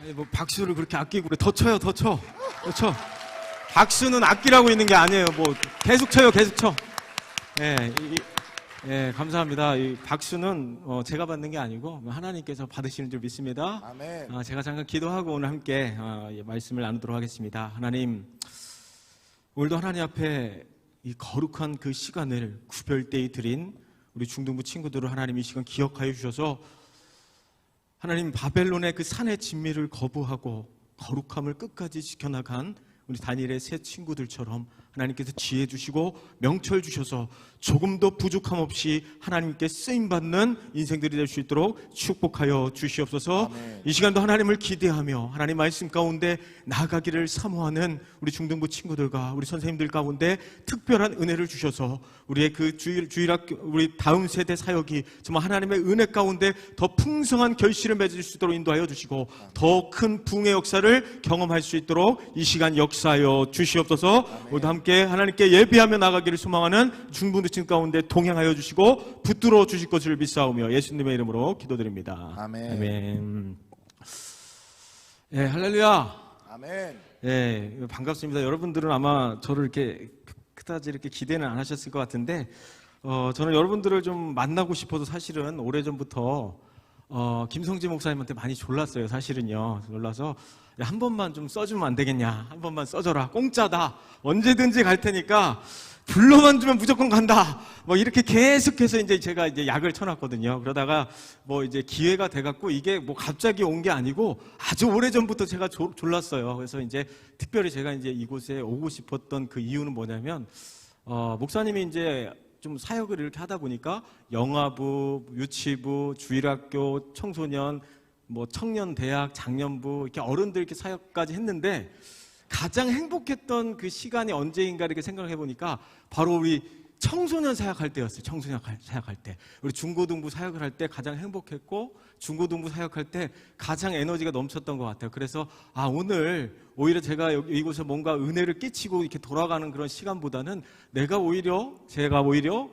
아니, 뭐 박수를 그렇게 아끼고 그래. 더 쳐요, 더 쳐. 더 쳐. 박수는 아끼라고 있는 게 아니에요. 뭐 계속 쳐요, 계속 쳐. 예, 예, 감사합니다. 이 박수는 제가 받는 게 아니고 하나님께서 받으시는 줄 믿습니다. 아멘. 제가 잠깐 기도하고 오늘 함께 말씀을 나누도록 하겠습니다. 하나님, 오늘도 하나님 앞에 이 거룩한 그 시간을 구별되이 드린 우리 중등부 친구들을 하나님 이 시간 기억하여 주셔서 하나님 바벨론의 그 산의 진미를 거부하고 거룩함을 끝까지 지켜나간 우리 다니엘의 세 친구들처럼 하나님께서 지혜 주시고 명철 주셔서 조금도 부족함 없이 하나님께 쓰임받는 인생들이 될 수 있도록 축복하여 주시옵소서. 아멘. 이 시간도 하나님을 기대하며 하나님 말씀 가운데 나아가기를 사모하는 우리 중등부 친구들과 우리 선생님들 가운데 특별한 은혜를 주셔서 우리의 그 주일학교 우리 다음 세대 사역이 정말 하나님의 은혜 가운데 더 풍성한 결실을 맺을 수 있도록 인도하여 주시고 더 큰 부흥의 역사를 경험할 수 있도록 이 시간 역사하여 주시옵소서. 오늘도 함께 하나님께 예배하며 나가기를 소망하는 중등부 친구 가운데 동행하여 주시고 붙들어 주실 것을 믿사오며 예수님의 이름으로 기도드립니다. 아멘. 아멘. 예, 할렐루야. 아멘. 예, 반갑습니다. 여러분들은 아마 저를 이렇게 그다지 이렇게 기대는 안 하셨을 것 같은데, 저는 여러분들을 좀 만나고 싶어서 사실은 오래전부터 김성지 목사님한테 많이 졸랐어요. 사실은요. 졸라서 한 번만 좀 써주면 안 되겠냐. 한 번만 써줘라. 공짜다. 언제든지 갈 테니까 불러만 주면 무조건 간다. 뭐 이렇게 계속해서 이제 제가 이제 약을 쳐놨거든요. 그러다가 뭐 이제 기회가 돼갖고 이게 뭐 갑자기 온 게 아니고 아주 오래전부터 제가 졸랐어요. 그래서 이제 특별히 제가 이제 이곳에 오고 싶었던 그 이유는 뭐냐면, 목사님이 이제 좀 사역을 이렇게 하다 보니까 영화부, 유치부, 주일학교, 청소년, 뭐 청년 대학, 장년부 이렇게 어른들 이렇게 사역까지 했는데 가장 행복했던 그 시간이 언제인가 이렇게 생각을 해보니까 바로 우리 청소년 사역할 때였어요. 청소년 사역할 때. 우리 중고등부 사역을 할 때 가장 행복했고 중고등부 사역할 때 가장 에너지가 넘쳤던 것 같아요. 그래서 오늘 오히려 제가 이곳에 뭔가 은혜를 끼치고 이렇게 돌아가는 그런 시간보다는 제가 오히려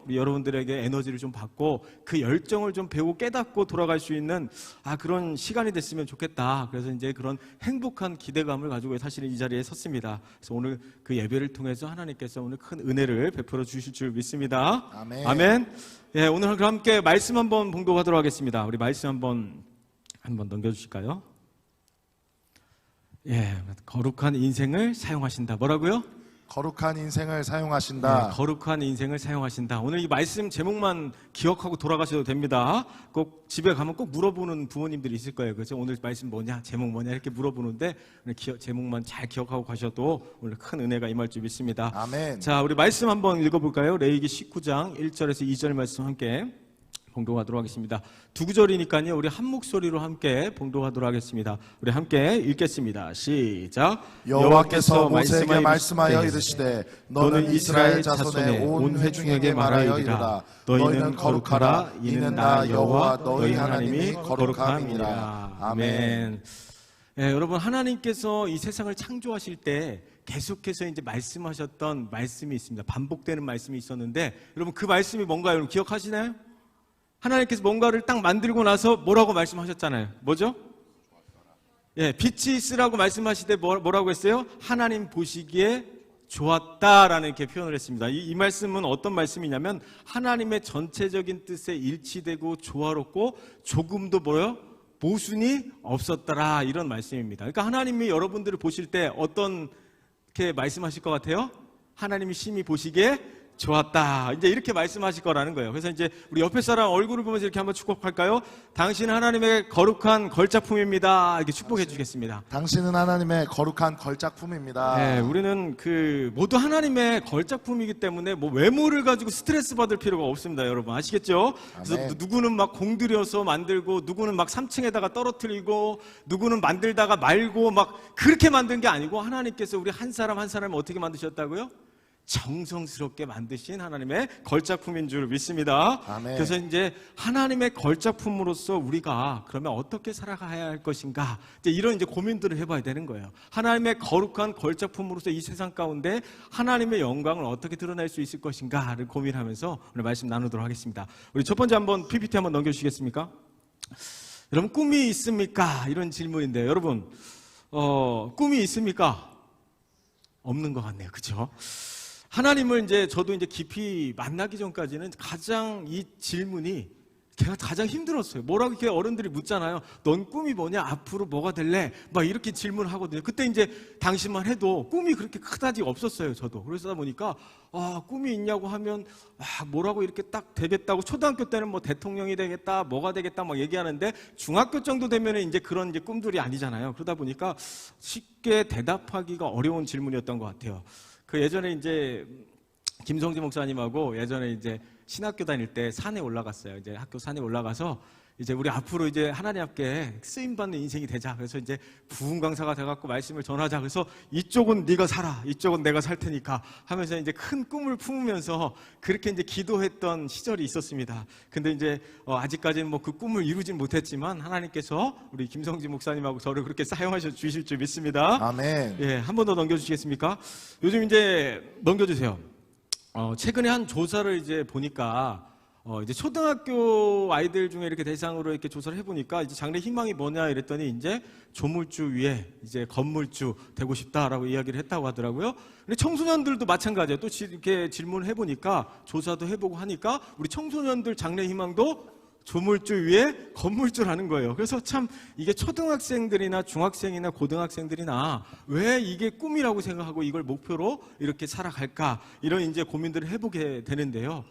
우리 여러분들에게 에너지를 좀 받고 그 열정을 좀 배우고 깨닫고 돌아갈 수 있는 그런 시간이 됐으면 좋겠다. 그래서 이제 그런 행복한 기대감을 가지고 사실은 이 자리에 섰습니다. 그래서 오늘 그 예배를 통해서 하나님께서 오늘 큰 은혜를 베풀어 주실 줄 믿습니다. 아멘. 아멘. 예, 오늘 그럼 함께 말씀 한번 봉독하도록 하겠습니다. 우리 말씀 한번 넘겨주실까요? 예, 거룩한 인생을 사용하신다. 뭐라고요? 거룩한 인생을 사용하신다. 네, 거룩한 인생을 사용하신다. 오늘 이 말씀 제목만 기억하고 돌아가셔도 됩니다. 꼭 집에 가면 꼭 물어보는 부모님들이 있을 거예요. 그래서 오늘 말씀 뭐냐, 제목 뭐냐 이렇게 물어보는데 제목만 잘 기억하고 가셔도 오늘 큰 은혜가 임할 줄 믿습니다. 아멘. 자, 우리 말씀 한번 읽어볼까요? 레위기 19장 1절에서 2절 말씀 함께 봉독하도록 하겠습니다. 두 구절이니까요. 우리 한 목소리로 함께 봉독하도록 하겠습니다. 우리 함께 읽겠습니다. 시작. 여호와께서 모세에게 말씀하여 이르시되 너는 이스라엘 자손의 온 회중에게 말하여 이르라. 너희는 거룩하라. 이는 나 여호와 너희 하나님이 거룩함이니라. 아멘. 예, 여러분 하나님께서 이 세상을 창조하실 때 계속해서 이제 말씀하셨던 말씀이 있습니다. 반복되는 말씀이 있었는데 여러분 그 말씀이 뭔가요? 여러분 기억하시나요? 하나님께서 뭔가를 딱 만들고 나서 뭐라고 말씀하셨잖아요. 뭐죠? 예, 빛이 있으라고 말씀하실 때 뭐라고 했어요? 하나님 보시기에 좋았다라는 이렇게 표현을 했습니다. 이 말씀은 어떤 말씀이냐면 하나님의 전체적인 뜻에 일치되고 조화롭고 조금도 모순이 없었더라 이런 말씀입니다. 그러니까 하나님이 여러분들을 보실 때 어떻게 말씀하실 것 같아요? 하나님이 심히 보시기에 좋았다. 이제 이렇게 말씀하실 거라는 거예요. 그래서 이제 우리 옆에 사람 얼굴을 보면서 이렇게 한번 축복할까요? 당신은 하나님의 거룩한 걸작품입니다. 이렇게 축복해 주시겠습니다. 당신은 하나님의 거룩한 걸작품입니다. 네, 우리는 모두 하나님의 걸작품이기 때문에 뭐 외모를 가지고 스트레스 받을 필요가 없습니다. 여러분 아시겠죠? 그래서 아멘. 누구는 막 공들여서 만들고 누구는 막 3층에다가 떨어뜨리고 누구는 만들다가 말고 막 그렇게 만든 게 아니고 하나님께서 우리 한 사람 한 사람을 어떻게 만드셨다고요? 정성스럽게 만드신 하나님의 걸작품인 줄 믿습니다. 아멘. 그래서 이제 하나님의 걸작품으로서 우리가 그러면 어떻게 살아가야 할 것인가 이제 이런 이제 고민들을 해봐야 되는 거예요. 하나님의 거룩한 걸작품으로서 이 세상 가운데 하나님의 영광을 어떻게 드러낼 수 있을 것인가를 고민하면서 오늘 말씀 나누도록 하겠습니다. 우리 첫 번째 한번 PPT 한번 넘겨주시겠습니까? 여러분, 꿈이 있습니까? 이런 질문인데요. 여러분, 꿈이 있습니까? 없는 것 같네요. 그렇죠? 하나님을 이제 저도 이제 깊이 만나기 전까지는 가장 이 질문이 제가 가장 힘들었어요. 뭐라고 이렇게 어른들이 묻잖아요. 넌 꿈이 뭐냐? 앞으로 뭐가 될래? 막 이렇게 질문을 하거든요. 그때 이제 당시만 해도 꿈이 그렇게 크다지 없었어요. 저도. 그러다 보니까 꿈이 있냐고 하면 뭐라고 이렇게 딱 되겠다고, 초등학교 때는 뭐 대통령이 되겠다, 뭐가 되겠다 막 얘기하는데 중학교 정도 되면 이제 그런 이제 꿈들이 아니잖아요. 그러다 보니까 쉽게 대답하기가 어려운 질문이었던 것 같아요. 그 예전에 이제 김성지 목사님하고 예전에 이제 신학교 다닐 때 산에 올라갔어요. 이제 학교 산에 올라가서 이제 우리 앞으로 이제 하나님 앞에 쓰임 받는 인생이 되자. 그래서 이제 부흥 강사가 돼갖고 말씀을 전하자. 그래서 이쪽은 네가 살아, 이쪽은 내가 살 테니까 하면서 이제 큰 꿈을 품으면서 그렇게 이제 기도했던 시절이 있었습니다. 근데 이제 아직까지는 뭐 그 꿈을 이루진 못했지만 하나님께서 우리 김성지 목사님하고 저를 그렇게 사용하셔 주실 줄 믿습니다. 아멘. 예, 한 번 더 넘겨주시겠습니까? 요즘 이제 넘겨주세요. 최근에 한 조사를 이제 보니까 이제 초등학교 아이들 중에 이렇게 대상으로 이렇게 조사를 해보니까 이제 장래 희망이 뭐냐 이랬더니 이제 조물주 위에 이제 건물주 되고 싶다라고 이야기를 했다고 하더라고요. 근데 청소년들도 마찬가지예요. 또 이렇게 질문을 해보니까 조사도 해보고 하니까 우리 청소년들 장래 희망도 조물주 위에 건물주라는 거예요. 그래서 참 이게 초등학생들이나 중학생이나 고등학생들이나 왜 이게 꿈이라고 생각하고 이걸 목표로 이렇게 살아갈까, 이런 이제 고민들을 해보게 되는데요.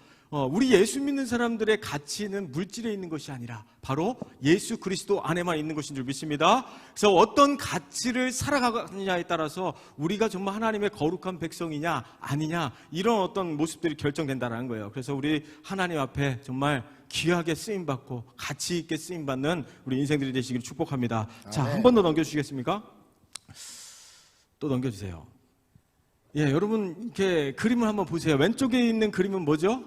우리 예수 믿는 사람들의 가치는 물질에 있는 것이 아니라 바로 예수 그리스도 안에만 있는 것인 줄 믿습니다. 그래서 어떤 가치를 살아가느냐에 따라서 우리가 정말 하나님의 거룩한 백성이냐 아니냐, 이런 어떤 모습들이 결정된다는 거예요. 그래서 우리 하나님 앞에 정말 귀하게 쓰임받고 가치 있게 쓰임받는 우리 인생들이 되시기를 축복합니다. 자, 한 번 더 넘겨주시겠습니까? 또 넘겨주세요. 예, 여러분 이렇게 그림을 한번 보세요. 왼쪽에 있는 그림은 뭐죠?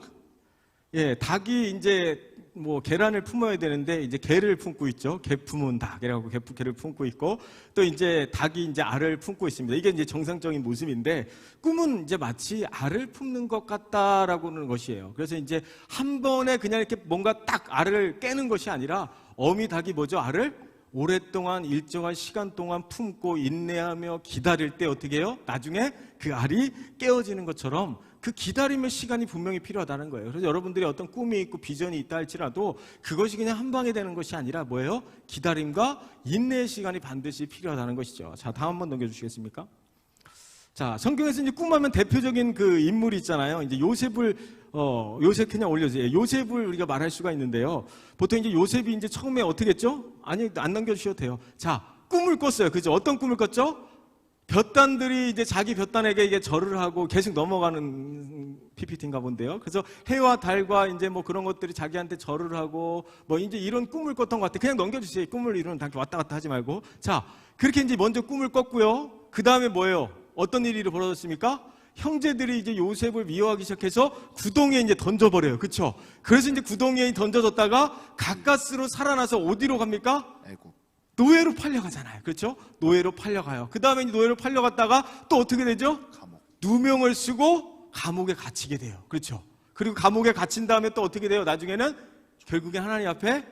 예, 닭이 이제 뭐 계란을 품어야 되는데 이제 개를 품고 있죠. 개 품은 닭이라고 개를 품고 있고, 또 이제 닭이 이제 알을 품고 있습니다. 이게 이제 정상적인 모습인데, 꿈은 이제 마치 알을 품는 것 같다라고는 것이에요. 그래서 이제 한 번에 그냥 이렇게 뭔가 딱 알을 깨는 것이 아니라 어미 닭이 뭐죠? 알을 오랫동안 일정한 시간 동안 품고 인내하며 기다릴 때 어떻게 해요? 나중에 그 알이 깨어지는 것처럼 그 기다림의 시간이 분명히 필요하다는 거예요. 그래서 여러분들이 어떤 꿈이 있고 비전이 있다 할지라도 그것이 그냥 한 방에 되는 것이 아니라 뭐예요? 기다림과 인내의 시간이 반드시 필요하다는 것이죠. 자, 다음 한번 넘겨주시겠습니까? 자, 성경에서 이제 꿈하면 대표적인 그 인물이 있잖아요. 이제 요셉을 요셉 그냥 올려주세요. 요셉을 우리가 말할 수가 있는데요. 보통 이제 요셉이 이제 처음에 어떻게 했죠? 아니, 안 넘겨주셔도 돼요. 자, 꿈을 꿨어요. 그죠? 어떤 꿈을 꿨죠? 볕단들이 이제 자기 볕단에게 이게 절을 하고 계속 넘어가는 PPT인가 본데요. 그래서 해와 달과 이제 뭐 그런 것들이 자기한테 절을 하고 뭐 이제 이런 꿈을 꿨던 것 같아요. 그냥 넘겨주세요. 꿈을 이루는 당시 왔다 갔다 하지 말고. 자, 그렇게 이제 먼저 꿈을 꿨고요. 그 다음에 뭐예요? 어떤 일이 벌어졌습니까? 형제들이 이제 요셉을 미워하기 시작해서 구덩이에 이제 던져버려요. 그렇죠? 그래서 이제 구덩이에 던져졌다가 가까스로 살아나서 어디로 갑니까? 애국. 노예로 팔려가잖아요. 그렇죠? 노예로 팔려가요. 그 다음에 노예로 팔려갔다가 또 어떻게 되죠? 감옥. 누명을 쓰고 감옥에 갇히게 돼요. 그렇죠? 그리고 감옥에 갇힌 다음에 또 어떻게 돼요? 나중에는 결국엔 하나님 앞에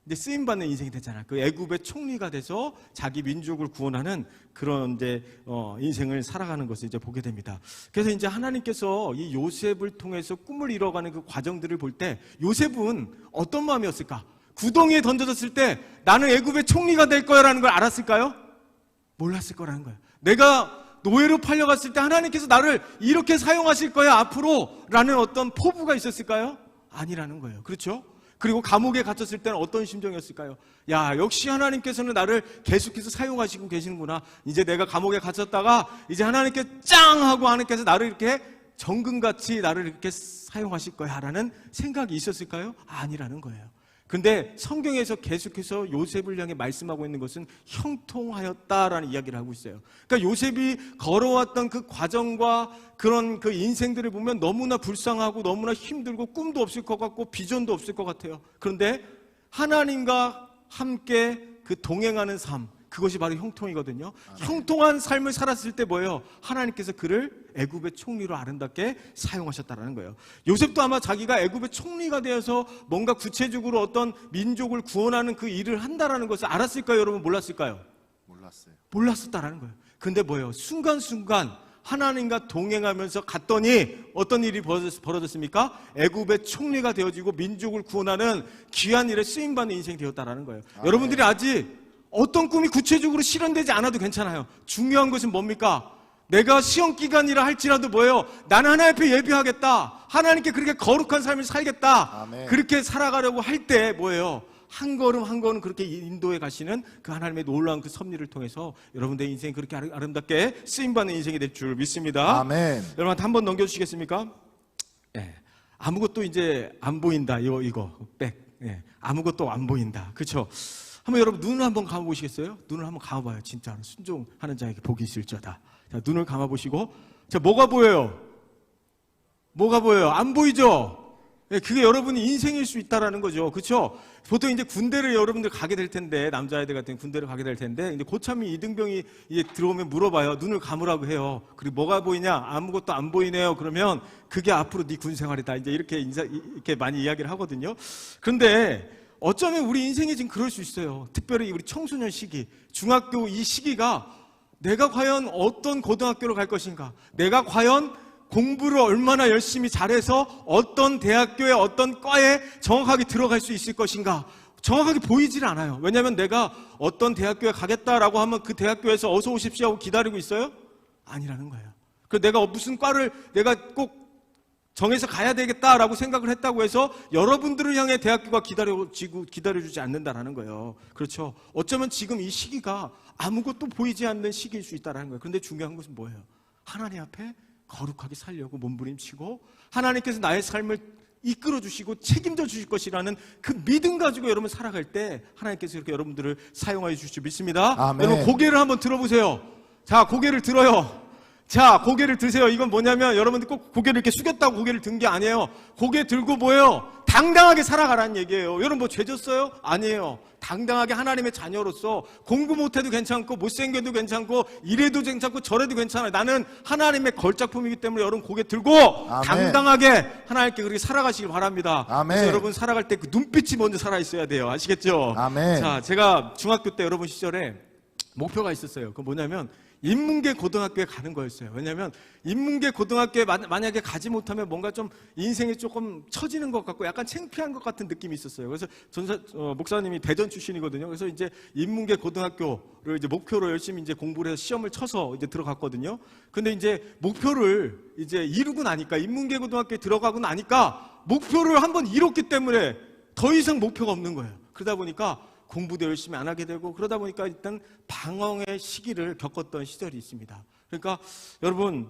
이제 쓰임받는 인생이 되잖아요. 그 애굽의 총리가 돼서 자기 민족을 구원하는 그런 이제 인생을 살아가는 것을 이제 보게 됩니다. 그래서 이제 하나님께서 이 요셉을 통해서 꿈을 이뤄가는 그 과정들을 볼 때 요셉은 어떤 마음이었을까? 구덩이에 던져졌을 때 나는 애굽의 총리가 될 거야라는 걸 알았을까요? 몰랐을 거라는 거예요. 내가 노예로 팔려갔을 때 하나님께서 나를 이렇게 사용하실 거야 앞으로라는 어떤 포부가 있었을까요? 아니라는 거예요. 그렇죠? 그리고 감옥에 갇혔을 때는 어떤 심정이었을까요? 야, 역시 하나님께서는 나를 계속해서 사용하시고 계시는구나. 이제 내가 감옥에 갇혔다가 이제 하나님께 짱 하고 하나님께서 나를 이렇게 정금같이 나를 이렇게 사용하실 거야 라는 생각이 있었을까요? 아니라는 거예요. 근데 성경에서 계속해서 요셉을 향해 말씀하고 있는 것은 형통하였다라는 이야기를 하고 있어요. 그러니까 요셉이 걸어왔던 그 과정과 그런 그 인생들을 보면 너무나 불쌍하고 너무나 힘들고 꿈도 없을 것 같고 비전도 없을 것 같아요. 그런데 하나님과 함께 그 동행하는 삶, 그것이 바로 형통이거든요. 형통한 삶을 살았을 때 뭐예요? 하나님께서 그를 애굽의 총리로 아름답게 사용하셨다라는 거예요. 요셉도 아마 자기가 애굽의 총리가 되어서 뭔가 구체적으로 어떤 민족을 구원하는 그 일을 한다라는 것을 알았을까요? 여러분 몰랐을까요? 몰랐어요. 몰랐었다라는 거예요. 근데 뭐예요? 순간순간 하나님과 동행하면서 갔더니 어떤 일이 벌어졌습니까? 애굽의 총리가 되어지고 민족을 구원하는 귀한 일에 쓰임받는 인생이 되었다라는 거예요. 여러분들이 아직 어떤 꿈이 구체적으로 실현되지 않아도 괜찮아요. 중요한 것은 뭡니까? 내가 시험 기간이라 할지라도 뭐예요? 나는 하나님 앞에 예비하겠다. 하나님께 그렇게 거룩한 삶을 살겠다. 아멘. 그렇게 살아가려고 할 때 뭐예요? 한 걸음 한 걸음 그렇게 인도해 가시는 그 하나님의 놀라운 그 섭리를 통해서 여러분들의 인생이 그렇게 아름답게 쓰임받는 인생이 될 줄 믿습니다. 아멘. 여러분한테 한 번 넘겨주시겠습니까? 예. 아무것도 이제 안 보인다. 이거 백. 예. 아무것도 안 보인다. 그렇죠? 한번 여러분 눈을 한번 감아보시겠어요? 눈을 한번 감아봐요. 진짜 순종하는 자에게 복이 있을지어다. 자, 눈을 감아보시고, 자, 뭐가 보여요? 뭐가 보여요? 안 보이죠? 예, 그게 여러분의 인생일 수 있다라는 거죠. 그렇죠? 보통 이제 군대를 여러분들 가게 될 텐데, 남자애들 같은 군대를 가게 될 텐데, 이제 고참이 이등병이 이제 들어오면 물어봐요. 눈을 감으라고 해요. 그리고 뭐가 보이냐? 아무것도 안 보이네요. 그러면 그게 앞으로 네 군 생활이다. 이제 이렇게 많이 이야기를 하거든요. 그런데 어쩌면 우리 인생이 지금 그럴 수 있어요. 특별히 우리 청소년 시기, 중학교 이 시기가 내가 과연 어떤 고등학교로 갈 것인가? 내가 과연 공부를 얼마나 열심히 잘해서 어떤 대학교에 어떤 과에 정확하게 들어갈 수 있을 것인가? 정확하게 보이질 않아요. 왜냐하면 내가 어떤 대학교에 가겠다라고 하면 그 대학교에서 어서 오십시오 하고 기다리고 있어요? 아니라는 거예요. 그래서 내가 무슨 과를 내가 꼭 정해서 가야 되겠다라고 생각을 했다고 해서 여러분들을 향해 대학교가 기다려주지 않는다라는 거예요. 그렇죠? 어쩌면 지금 이 시기가 아무것도 보이지 않는 시기일 수 있다는 거예요. 그런데 중요한 것은 뭐예요? 하나님 앞에 거룩하게 살려고 몸부림치고 하나님께서 나의 삶을 이끌어 주시고 책임져 주실 것이라는 그 믿음 가지고 여러분 살아갈 때 하나님께서 이렇게 여러분들을 사용하여 주실 줄 믿습니다. 아멘. 여러분 고개를 한번 들어보세요. 자, 고개를 들어요. 자, 고개를 드세요. 이건 뭐냐면 여러분들 꼭 고개를 이렇게 숙였다고 고개를 든 게 아니에요. 고개 들고 뭐예요? 당당하게 살아가라는 얘기예요. 여러분 뭐 죄졌어요? 아니에요. 당당하게 하나님의 자녀로서 공부 못해도 괜찮고 못생겨도 괜찮고 이래도 괜찮고 저래도 괜찮아요. 나는 하나님의 걸작품이기 때문에 여러분 고개 들고 아멘. 당당하게 하나님께 그렇게 살아가시길 바랍니다. 아멘. 그래서 여러분 살아갈 때 그 눈빛이 먼저 살아있어야 돼요. 아시겠죠? 아멘. 자, 제가 중학교 때 여러분 시절에 목표가 있었어요. 그 뭐냐면 인문계 고등학교에 가는 거였어요. 왜냐하면 인문계 고등학교에 만약에 가지 못하면 뭔가 좀 인생이 조금 처지는 것 같고 약간 창피한 것 같은 느낌이 있었어요. 그래서 목사님이 대전 출신이거든요. 그래서 이제 인문계 고등학교를 이제 목표로 열심히 이제 공부를 해서 시험을 쳐서 이제 들어갔거든요. 근데 이제 목표를 이제 이루고 나니까 인문계 고등학교에 들어가고 나니까 목표를 한번 이뤘기 때문에 더 이상 목표가 없는 거예요. 그러다 보니까 공부도 열심히 안 하게 되고 그러다 보니까 일단 방황의 시기를 겪었던 시절이 있습니다. 그러니까 여러분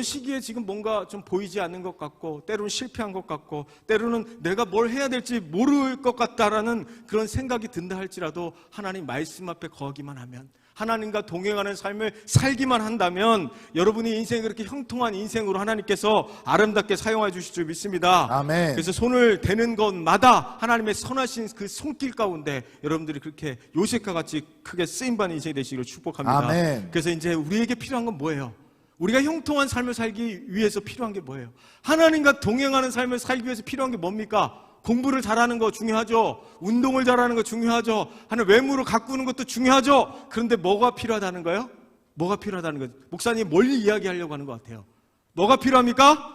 시기에 지금 뭔가 좀 보이지 않는 것 같고 때로는 실패한 것 같고 때로는 내가 뭘 해야 될지 모를 것 같다라는 그런 생각이 든다 할지라도 하나님 말씀 앞에 거하기만 하면 하나님과 동행하는 삶을 살기만 한다면 여러분의 인생이 그렇게 형통한 인생으로 하나님께서 아름답게 사용해 주실 줄 믿습니다. 아멘. 그래서 손을 대는 것마다 하나님의 선하신 그 손길 가운데 여러분들이 그렇게 요셉과 같이 크게 쓰임받는 인생이 되시기를 축복합니다. 아멘. 그래서 이제 우리에게 필요한 건 뭐예요? 우리가 형통한 삶을 살기 위해서 필요한 게 뭐예요? 하나님과 동행하는 삶을 살기 위해서 필요한 게 뭡니까? 공부를 잘하는 거 중요하죠. 운동을 잘하는 거 중요하죠. 하는 외모를 가꾸는 것도 중요하죠. 그런데 뭐가 필요하다는 거예요? 뭐가 필요하다는 거예요? 목사님 뭘 이야기하려고 하는 것 같아요? 뭐가 필요합니까?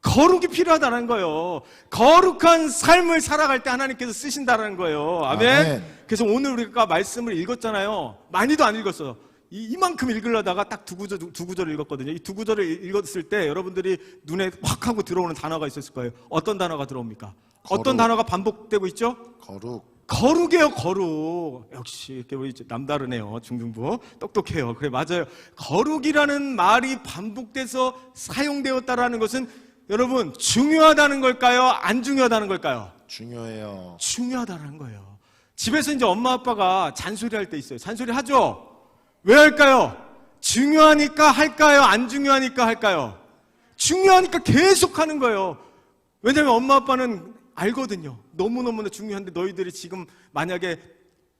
거룩이 필요하다는 거예요. 거룩한 삶을 살아갈 때 하나님께서 쓰신다는 거예요. 아멘. 아멘. 그래서 오늘 우리가 말씀을 읽었잖아요. 많이도 안 읽었어요. 이만큼 읽으려다가 딱 두 구절을 읽었거든요. 이 두 구절을 읽었을 때 여러분들이 눈에 확 하고 들어오는 단어가 있었을 거예요. 어떤 단어가 들어옵니까? 거룩. 어떤 단어가 반복되고 있죠? 거룩. 거룩이에요, 거룩. 역시 이렇게 우리 남다르네요. 중등부 똑똑해요. 그래, 맞아요. 거룩이라는 말이 반복돼서 사용되었다라는 것은 여러분 중요하다는 걸까요? 안 중요하다는 걸까요? 중요해요. 중요하다는 거예요. 집에서 이제 엄마 아빠가 잔소리할 때 있어요. 잔소리 하죠? 왜 할까요? 중요하니까 할까요? 안 중요하니까 할까요? 중요하니까 계속 하는 거예요. 왜냐하면 엄마 아빠는 알거든요. 너무너무나 중요한데 너희들이 지금 만약에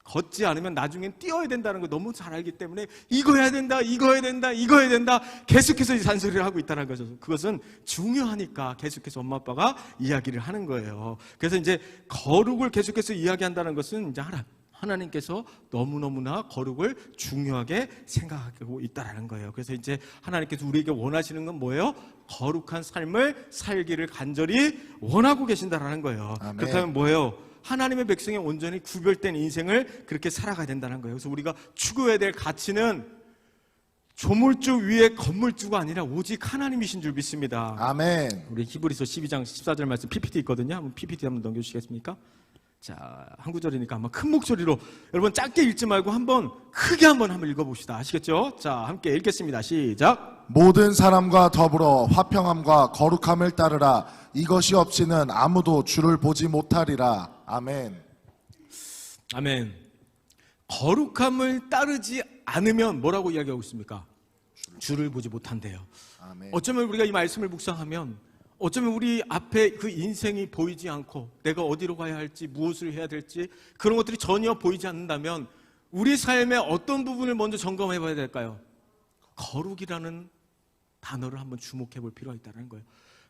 걷지 않으면 나중엔 뛰어야 된다는 걸 너무 잘 알기 때문에 이거 해야 된다, 이거 해야 된다, 이거 해야 된다 계속해서 잔소리를 하고 있다는 거죠. 그것은 중요하니까 계속해서 엄마 아빠가 이야기를 하는 거예요. 그래서 이제 거룩을 계속해서 이야기한다는 것은 이제 하나님께서 너무너무나 거룩을 중요하게 생각하고 있다는 거예요. 그래서 이제 하나님께서 우리에게 원하시는 건 뭐예요? 거룩한 삶을 살기를 간절히 원하고 계신다는 거예요. 아멘. 그렇다면 뭐예요? 하나님의 백성의 온전히 구별된 인생을 그렇게 살아가야 된다는 거예요. 그래서 우리가 추구해야 될 가치는 조물주 위에 건물주가 아니라 오직 하나님이신 줄 믿습니다. 아멘. 우리 히브리서 12장 14절 말씀 PPT 있거든요. 한번 PPT 한번 넘겨주시겠습니까? 자, 한 구절이니까 한번 큰 목소리로 여러분 짧게 읽지 말고 한번 크게 한번 읽어봅시다. 아시겠죠? 자, 함께 읽겠습니다. 시작. 모든 사람과 더불어 화평함과 거룩함을 따르라. 이것이 없이는 아무도 주를 보지 못하리라. 아멘. 아멘. 거룩함을 따르지 않으면 뭐라고 이야기하고 있습니까? 주를 보지 못한대요. 아멘. 어쩌면 우리가 이 말씀을 묵상하면 어쩌면 우리 앞에 그 인생이 보이지 않고 내가 어디로 가야 할지 무엇을 해야 될지 그런 것들이 전혀 보이지 않는다면 우리 삶의 어떤 부분을 먼저 점검해 봐야 될까요? 거룩이라는 단어를 한번 주목해 볼 필요가 있다는 거예요.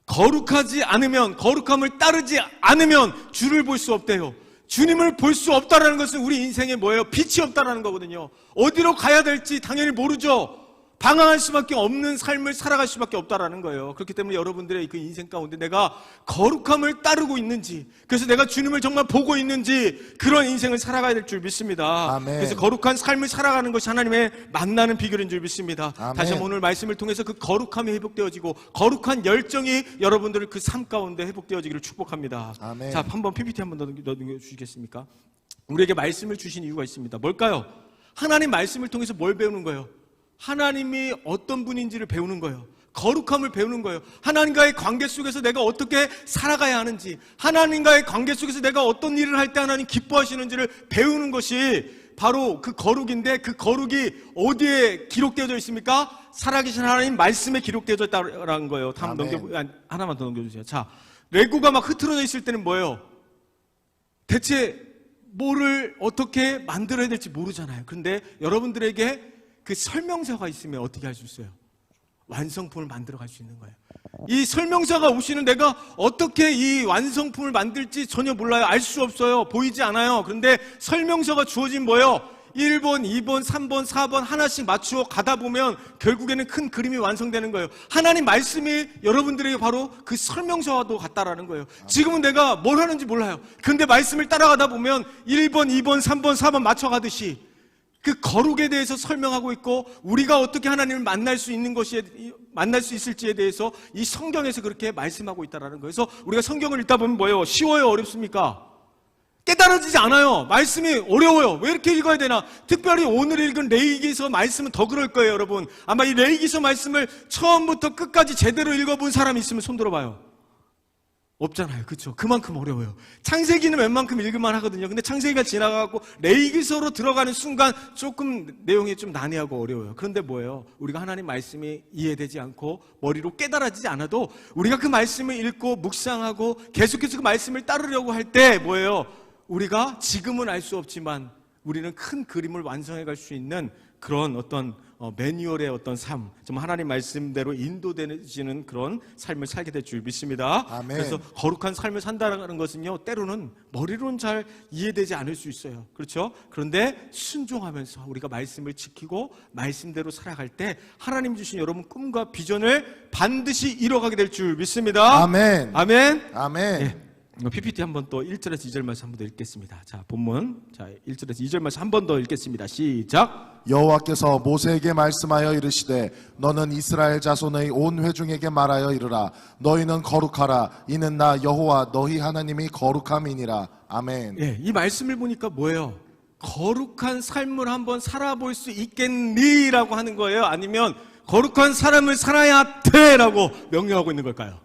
거룩하지 않으면, 거룩함을 따르지 않으면 주를 볼 수 없대요. 주님을 볼 수 없다는 것은 우리 인생에 뭐예요? 빛이 없다는 거거든요. 어디로 가야 될지 당연히 모르죠. 방황할 수밖에 없는 삶을 살아갈 수밖에 없다라는 거예요. 그렇기 때문에 여러분들의 그 인생 가운데 내가 거룩함을 따르고 있는지, 그래서 내가 주님을 정말 보고 있는지 그런 인생을 살아가야 될 줄 믿습니다. 아멘. 그래서 거룩한 삶을 살아가는 것이 하나님의 만나는 비결인 줄 믿습니다. 아멘. 다시 한번 오늘 말씀을 통해서 그 거룩함이 회복되어지고 거룩한 열정이 여러분들의 그 삶 가운데 회복되어지기를 축복합니다. 아멘. 자, 한번 PPT 한번 더 넘겨주시겠습니까? 우리에게 말씀을 주신 이유가 있습니다. 뭘까요? 하나님 말씀을 통해서 뭘 배우는 거예요? 하나님이 어떤 분인지를 배우는 거예요. 거룩함을 배우는 거예요. 하나님과의 관계 속에서 내가 어떻게 살아가야 하는지, 하나님과의 관계 속에서 내가 어떤 일을 할 때 하나님 기뻐하시는지를 배우는 것이 바로 그 거룩인데, 그 거룩이 어디에 기록되어져 있습니까? 살아계신 하나님 말씀에 기록되어져 있다는 거예요. 하나만 더 넘겨주세요. 자, 레고가 막 흐트러져 있을 때는 뭐예요? 대체 뭐를 어떻게 만들어야 될지 모르잖아요. 그런데 여러분들에게 그 설명서가 있으면 어떻게 할 수 있어요? 완성품을 만들어 갈 수 있는 거예요. 이 설명서가 오시는 내가 어떻게 이 완성품을 만들지 전혀 몰라요. 알 수 없어요. 보이지 않아요. 그런데 설명서가 주어진 뭐예요? 1번, 2번, 3번, 4번 하나씩 맞추어 가다 보면 결국에는 큰 그림이 완성되는 거예요. 하나님 말씀이 여러분들에게 바로 그 설명서와도 같다라는 거예요. 지금은 내가 뭘 하는지 몰라요. 그런데 말씀을 따라가다 보면 1번, 2번, 3번, 4번 맞춰가듯이 그 거룩에 대해서 설명하고 있고 우리가 어떻게 하나님을 만날 수 있을지에 대해서 이 성경에서 그렇게 말씀하고 있다는 거예요. 그래서 우리가 성경을 읽다 보면 뭐예요? 쉬워요? 어렵습니까? 깨달아지지 않아요. 말씀이 어려워요. 왜 이렇게 읽어야 되나? 특별히 오늘 읽은 레위기서 말씀은 더 그럴 거예요, 여러분. 아마 이 레위기서 말씀을 처음부터 끝까지 제대로 읽어본 사람이 있으면 손 들어봐요. 없잖아요. 그렇죠? 그만큼 어려워요. 창세기는 웬만큼 읽을만 하거든요. 근데 창세기가 지나가고 레위기서로 들어가는 순간 조금 내용이 좀 난해하고 어려워요. 그런데 뭐예요? 우리가 하나님 말씀이 이해되지 않고 머리로 깨달아지지 않아도 우리가 그 말씀을 읽고 묵상하고 계속해서 그 말씀을 따르려고 할 때 뭐예요? 우리가 지금은 알 수 없지만 우리는 큰 그림을 완성해 갈 수 있는 그런 어떤 매뉴얼의 어떤 삶, 좀 하나님 말씀대로 인도되시는 그런 삶을 살게 될 줄 믿습니다. 아멘. 그래서 거룩한 삶을 산다는 것은요, 때로는 머리로는 잘 이해되지 않을 수 있어요. 그렇죠? 그런데 순종하면서 우리가 말씀을 지키고 말씀대로 살아갈 때 하나님 주신 여러분 꿈과 비전을 반드시 이뤄가게 될 줄 믿습니다. 아멘. 아멘. 아멘. 예. PPT 한번 또 1절에서 2절 말씀 한번 더 읽겠습니다. 자, 본문. 자, 1절에서 2절 말씀 한 번 더 읽겠습니다. 시작. 여호와께서 모세에게 말씀하여 이르시되 너는 이스라엘 자손의 온 회중에게 말하여 이르라. 너희는 거룩하라. 이는 나 여호와 너희 하나님이 거룩함이니라. 아멘. 예, 이 말씀을 보니까 뭐예요? 거룩한 삶을 한번 살아볼 수 있겠니라고 하는 거예요? 아니면 거룩한 삶을 살아야 돼라고 명령하고 있는 걸까요?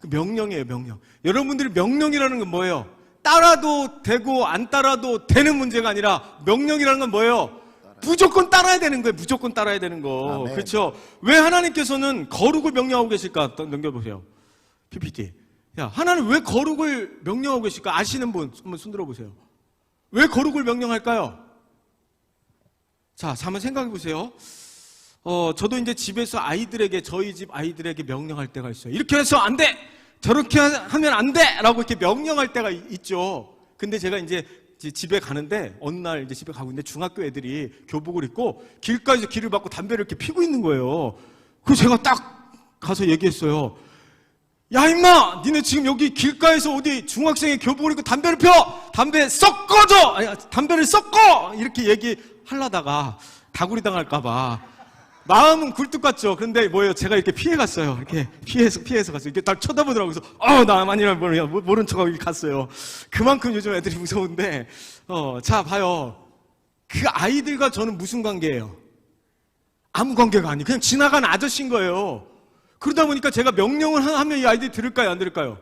그 명령이에요, 명령. 여러분들이 명령이라는 건 뭐예요? 따라도 되고 안 따라도 되는 문제가 아니라 명령이라는 건 뭐예요? 무조건 따라야 되는 거예요. 무조건 따라야 되는 거. 아멘. 그렇죠? 왜 하나님께서는 거룩을 명령하고 계실까? 넘겨보세요. PPT. 야, 하나님 왜 거룩을 명령하고 계실까? 아시는 분 한번 손 들어보세요. 왜 거룩을 명령할까요? 자, 한번 생각해 보세요. 저도 이제 집에서 저희 집 아이들에게 명령할 때가 있어요. 이렇게 해서 안 돼! 저렇게 하면 안 돼! 라고 이렇게 명령할 때가 있죠. 근데 제가 이제 집에 가는데, 어느 날 이제 집에 가고 있는데 중학교 애들이 교복을 입고 길가에서 길을 막고 담배를 이렇게 피고 있는 거예요. 그래서 제가 딱 가서 얘기했어요. 야, 임마! 니네 지금 여기 길가에서 어디 중학생이 교복을 입고 담배를 펴! 담배 썩 꺼져! 아니, 담배를 썩 꺼! 이렇게 얘기하려다가 다구리 당할까봐. 마음은 굴뚝 같죠. 그런데 뭐예요? 제가 이렇게 피해갔어요. 이렇게 피해서 갔어요. 이렇게 날 쳐다보더라고요. 그래서, 나만이란 모른 척하고 갔어요. 그만큼 요즘 애들이 무서운데, 자, 봐요. 그 아이들과 저는 무슨 관계예요? 아무 관계가 아니에요. 그냥 지나간 아저씨인 거예요. 그러다 보니까 제가 명령을 하면 이 아이들이 들을까요? 안 들을까요?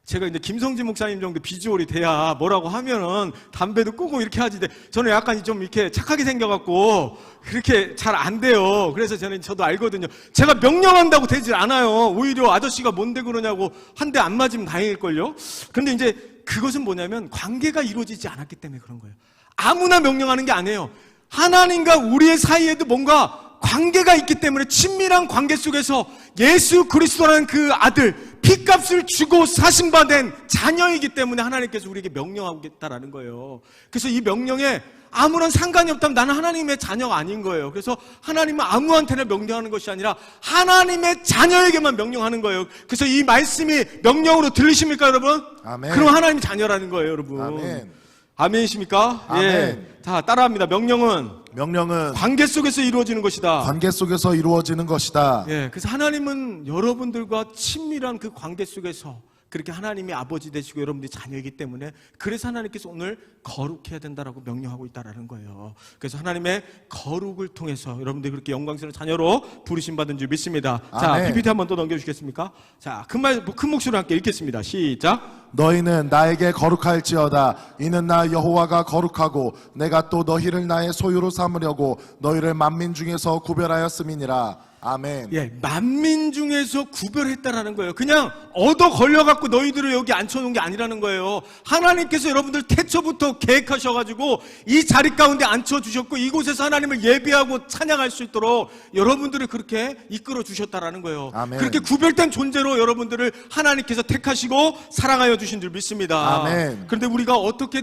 제가 이제 김성진 목사님 정도 비주얼이 돼야 뭐라고 하면은 담배도 끄고 이렇게 하지. 저는 약간 좀 이렇게 착하게 생겨갖고 그렇게 잘 안 돼요. 그래서 저도 알거든요. 제가 명령한다고 되질 않아요. 오히려 아저씨가 뭔데 그러냐고 한 대 안 맞으면 다행일걸요. 그런데 이제 그것은 뭐냐면 관계가 이루어지지 않았기 때문에 그런 거예요. 아무나 명령하는 게 아니에요. 하나님과 우리의 사이에도 뭔가 관계가 있기 때문에 친밀한 관계 속에서 예수 그리스도라는 그 아들, 피값을 주고 사신받은 자녀이기 때문에 하나님께서 우리에게 명령하겠다라는 거예요. 그래서 이 명령에 아무런 상관이 없다면 나는 하나님의 자녀가 아닌 거예요. 그래서 하나님은 아무한테나 명령하는 것이 아니라 하나님의 자녀에게만 명령하는 거예요. 그래서 이 말씀이 명령으로 들리십니까, 여러분? 아멘. 그럼 하나님의 자녀라는 거예요, 여러분. 아멘. 아멘이십니까? 아멘. 예. 다 따라합니다. 명령은 관계 속에서 이루어지는 것이다. 관계 속에서 이루어지는 것이다. 예, 그래서 하나님은 여러분들과 친밀한 그 관계 속에서 그렇게 하나님이 아버지 되시고 여러분들이 자녀이기 때문에 그래서 하나님께서 오늘 거룩해야 된다라고 명령하고 있다라는 거예요. 그래서 하나님의 거룩을 통해서 여러분들이 그렇게 영광스러운 자녀로 부르심 받은 줄 믿습니다. 자, 아멘. PPT 한번 또 넘겨주시겠습니까? 자, 큰 목소리로 함께 읽겠습니다. 시작. 너희는 나에게 거룩할지어다. 이는 나 여호와가 거룩하고 내가 또 너희를 나의 소유로 삼으려고 너희를 만민 중에서 구별하였음이니라. 아멘. 예, 만민 중에서 구별했다라는 거예요. 그냥 얻어 걸려갖고 너희들을 여기 앉혀놓은 게 아니라는 거예요. 하나님께서 여러분들 태초부터 계획하셔가지고 이 자리 가운데 앉혀주셨고 이곳에서 하나님을 예배하고 찬양할 수 있도록 여러분들을 그렇게 이끌어 주셨다라는 거예요. 아멘. 그렇게 구별된 존재로 여러분들을 하나님께서 택하시고 사랑하여 주신 줄 믿습니다. 아멘. 그런데 우리가 어떻게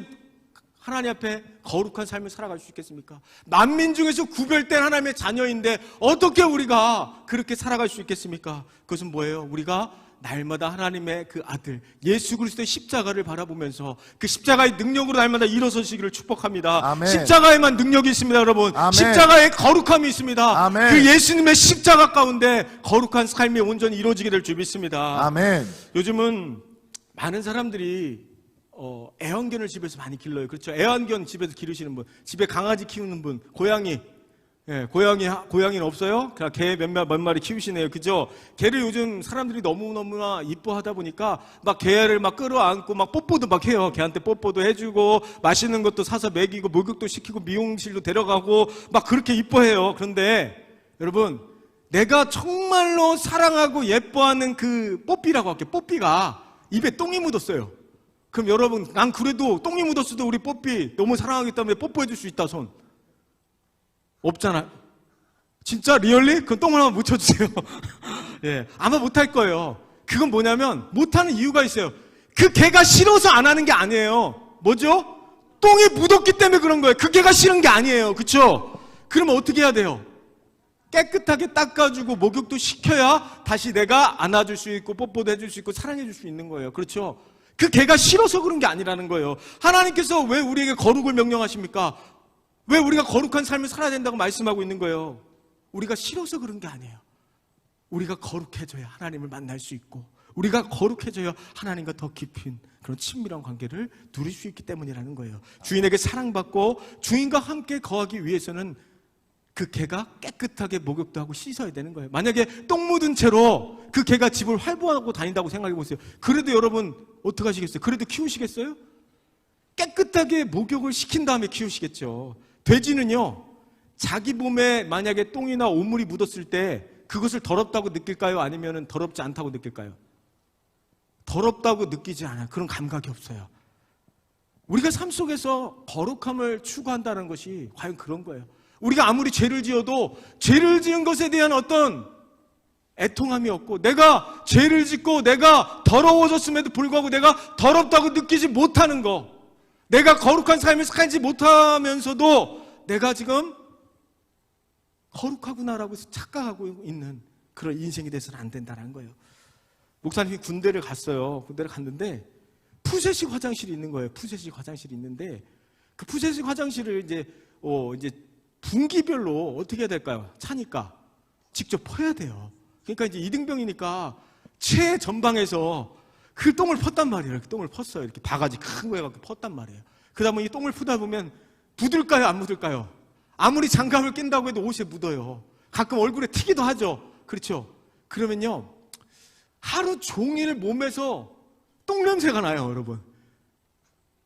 하나님 앞에 거룩한 삶을 살아갈 수 있겠습니까? 만민 중에서 구별된 하나님의 자녀인데 어떻게 우리가 그렇게 살아갈 수 있겠습니까? 그것은 뭐예요? 우리가 날마다 하나님의 그 아들 예수 그리스도의 십자가를 바라보면서 그 십자가의 능력으로 날마다 일어서시기를 축복합니다. 아멘. 십자가에만 능력이 있습니다, 여러분. 아멘. 십자가에 거룩함이 있습니다. 아멘. 그 예수님의 십자가 가운데 거룩한 삶이 온전히 이루어지게 될 줄 믿습니다. 아멘. 요즘은 많은 사람들이 애완견을 집에서 많이 길러요. 그렇죠? 애완견 집에서 기르시는 분, 집에 강아지 키우는 분, 고양이, 예, 고양이는 없어요? 그냥 개 몇 마리 키우시네요. 그죠? 개를 요즘 사람들이 너무너무나 이뻐하다 보니까 막 개를 막 끌어안고 막 뽀뽀도 막 해요. 개한테 뽀뽀도 해주고 맛있는 것도 사서 먹이고 목욕도 시키고 미용실도 데려가고 막 그렇게 이뻐해요. 그런데 여러분, 내가 정말로 사랑하고 예뻐하는 그 뽀삐라고 할게요. 뽀삐가 입에 똥이 묻었어요. 그럼 여러분, 난 그래도 똥이 묻었어도 우리 뽀삐 너무 사랑하기 때문에 뽀뽀해 줄 수 있다, 손. 없잖아. 진짜 리얼리? 그 똥을 한번 묻혀주세요. 예, 아마 못할 거예요. 그건 뭐냐면 못하는 이유가 있어요. 그 개가 싫어서 안 하는 게 아니에요. 뭐죠? 똥이 묻었기 때문에 그런 거예요. 그 개가 싫은 게 아니에요. 그렇죠? 그러면 어떻게 해야 돼요? 깨끗하게 닦아주고 목욕도 시켜야 다시 내가 안아줄 수 있고 뽀뽀도 해줄 수 있고 사랑해줄 수 있는 거예요. 그렇죠? 그 개가 싫어서 그런 게 아니라는 거예요. 하나님께서 왜 우리에게 거룩을 명령하십니까? 왜 우리가 거룩한 삶을 살아야 된다고 말씀하고 있는 거예요? 우리가 싫어서 그런 게 아니에요. 우리가 거룩해져야 하나님을 만날 수 있고 우리가 거룩해져야 하나님과 더 깊은 그런 친밀한 관계를 누릴 수 있기 때문이라는 거예요. 주인에게 사랑받고 주인과 함께 거하기 위해서는 그 개가 깨끗하게 목욕도 하고 씻어야 되는 거예요. 만약에 똥 묻은 채로 그 개가 집을 활보하고 다닌다고 생각해 보세요. 그래도 여러분 어떻게 하시겠어요? 그래도 키우시겠어요? 깨끗하게 목욕을 시킨 다음에 키우시겠죠. 돼지는요, 자기 몸에 만약에 똥이나 오물이 묻었을 때 그것을 더럽다고 느낄까요? 아니면 더럽지 않다고 느낄까요? 더럽다고 느끼지 않아요. 그런 감각이 없어요. 우리가 삶 속에서 거룩함을 추구한다는 것이 과연 그런 거예요. 우리가 아무리 죄를 지어도 죄를 지은 것에 대한 어떤 애통함이 없고, 내가 죄를 짓고 내가 더러워졌음에도 불구하고 내가 더럽다고 느끼지 못하는 거, 내가 거룩한 삶을 살지 못하면서도 내가 지금 거룩하구나라고 착각하고 있는 그런 인생이 돼서는 안 된다는 거예요. 목사님이 군대를 갔어요. 군대를 갔는데 푸세식 화장실이 있는 거예요. 푸세식 화장실이 있는데 그 푸세식 화장실을 이제 분기별로 어떻게 해야 될까요? 차니까 직접 퍼야 돼요. 그러니까 이제 이등병이니까 최전방에서 그 똥을 펐단 말이에요. 이렇게 똥을 펐어요. 이렇게 바가지 큰 거 해갖고 펐단 말이에요. 그 다음에 이 똥을 푸다 보면 묻을까요? 안 묻을까요? 아무리 장갑을 낀다고 해도 옷에 묻어요. 가끔 얼굴에 튀기도 하죠. 그렇죠? 그러면요, 하루 종일 몸에서 똥 냄새가 나요, 여러분.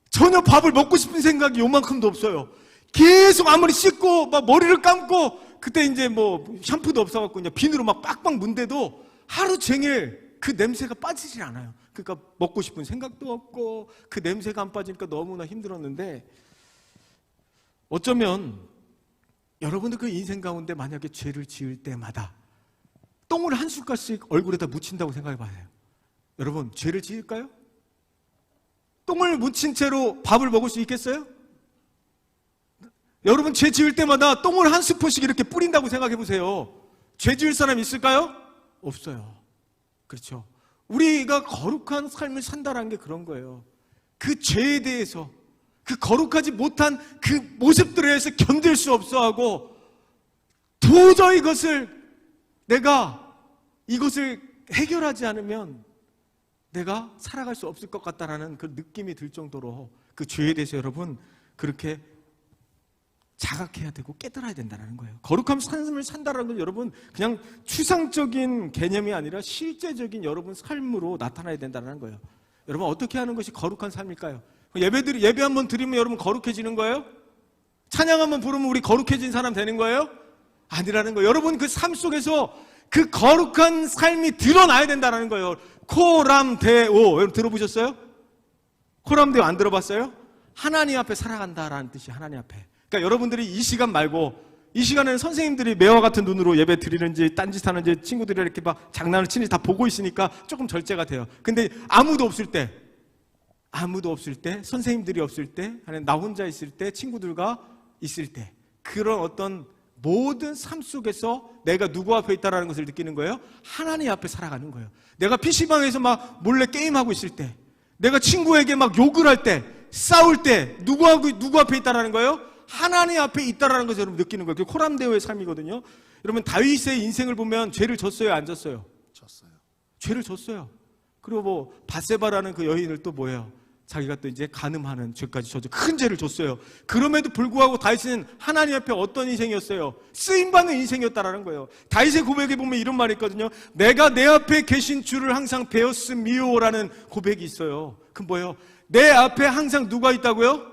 전혀 밥을 먹고 싶은 생각이 요만큼도 없어요. 계속 아무리 씻고 막 머리를 감고, 그때 이제 뭐 샴푸도 없어갖고 이제 비누로 막 빡빡 문대도 하루 종일 그 냄새가 빠지질 않아요. 그러니까 먹고 싶은 생각도 없고 그 냄새가 안 빠지니까 너무나 힘들었는데, 어쩌면 여러분들 그 인생 가운데 만약에 죄를 지을 때마다 똥을 한 숟갈씩 얼굴에다 묻힌다고 생각해 봐요. 여러분, 죄를 지을까요? 똥을 묻힌 채로 밥을 먹을 수 있겠어요? 여러분, 죄 지을 때마다 똥을 한 스푼씩 이렇게 뿌린다고 생각해 보세요. 죄 지을 사람 있을까요? 없어요. 그렇죠? 우리가 거룩한 삶을 산다는 게 그런 거예요. 그 죄에 대해서, 그 거룩하지 못한 그 모습들에 대해서 견딜 수 없어 하고, 도저히 내가 이것을 해결하지 않으면 내가 살아갈 수 없을 것 같다라는 그 느낌이 들 정도로 그 죄에 대해서 여러분 그렇게 자각해야 되고 깨달아야 된다는 거예요. 거룩한 삶을 산다는 건 여러분 그냥 추상적인 개념이 아니라 실제적인 여러분 삶으로 나타나야 된다는 거예요. 여러분, 어떻게 하는 것이 거룩한 삶일까요? 예배 한번 드리면 여러분 거룩해지는 거예요? 찬양 한번 부르면 우리 거룩해진 사람 되는 거예요? 아니라는 거예요. 여러분, 그 삶 속에서 그 거룩한 삶이 드러나야 된다는 거예요. 코람데오, 여러분 들어보셨어요? 코람데오 안 들어봤어요? 하나님 앞에 살아간다라는 뜻이 하나님 앞에. 그러니까 여러분들이 이 시간 말고, 이 시간에는 선생님들이 매와 같은 눈으로 예배 드리는지 딴짓 하는지 친구들이 이렇게 막 장난을 치는지 다 보고 있으니까 조금 절제가 돼요. 근데 아무도 없을 때, 선생님들이 없을 때, 아니면 나 혼자 있을 때, 친구들과 있을 때, 그런 어떤 모든 삶 속에서 내가 누구 앞에 있다는 것을 느끼는 거예요. 하나님 앞에 살아가는 거예요. 내가 PC방에서 막 몰래 게임하고 있을 때, 내가 친구에게 막 욕을 할 때, 싸울 때 누구 앞에 있다는 거예요? 하나님 앞에 있다는 것을 여러분 느끼는 거예요. 그게 코람데오의 삶이거든요. 여러분, 다윗의 인생을 보면 죄를 졌어요, 안 졌어요? 졌어요. 죄를 졌어요. 그리고 뭐 바세바라는 그 여인을 또 뭐예요? 자기가 또 이제 간음하는 죄까지 졌죠. 큰 죄를 졌어요. 그럼에도 불구하고 다윗은 하나님 앞에 어떤 인생이었어요? 쓰임받는 인생이었다라는 거예요. 다윗의 고백에 보면 이런 말이 있거든요. 내가 내 앞에 계신 주를 항상 배웠음이오라는 고백이 있어요. 그 뭐예요? 내 앞에 항상 누가 있다고요?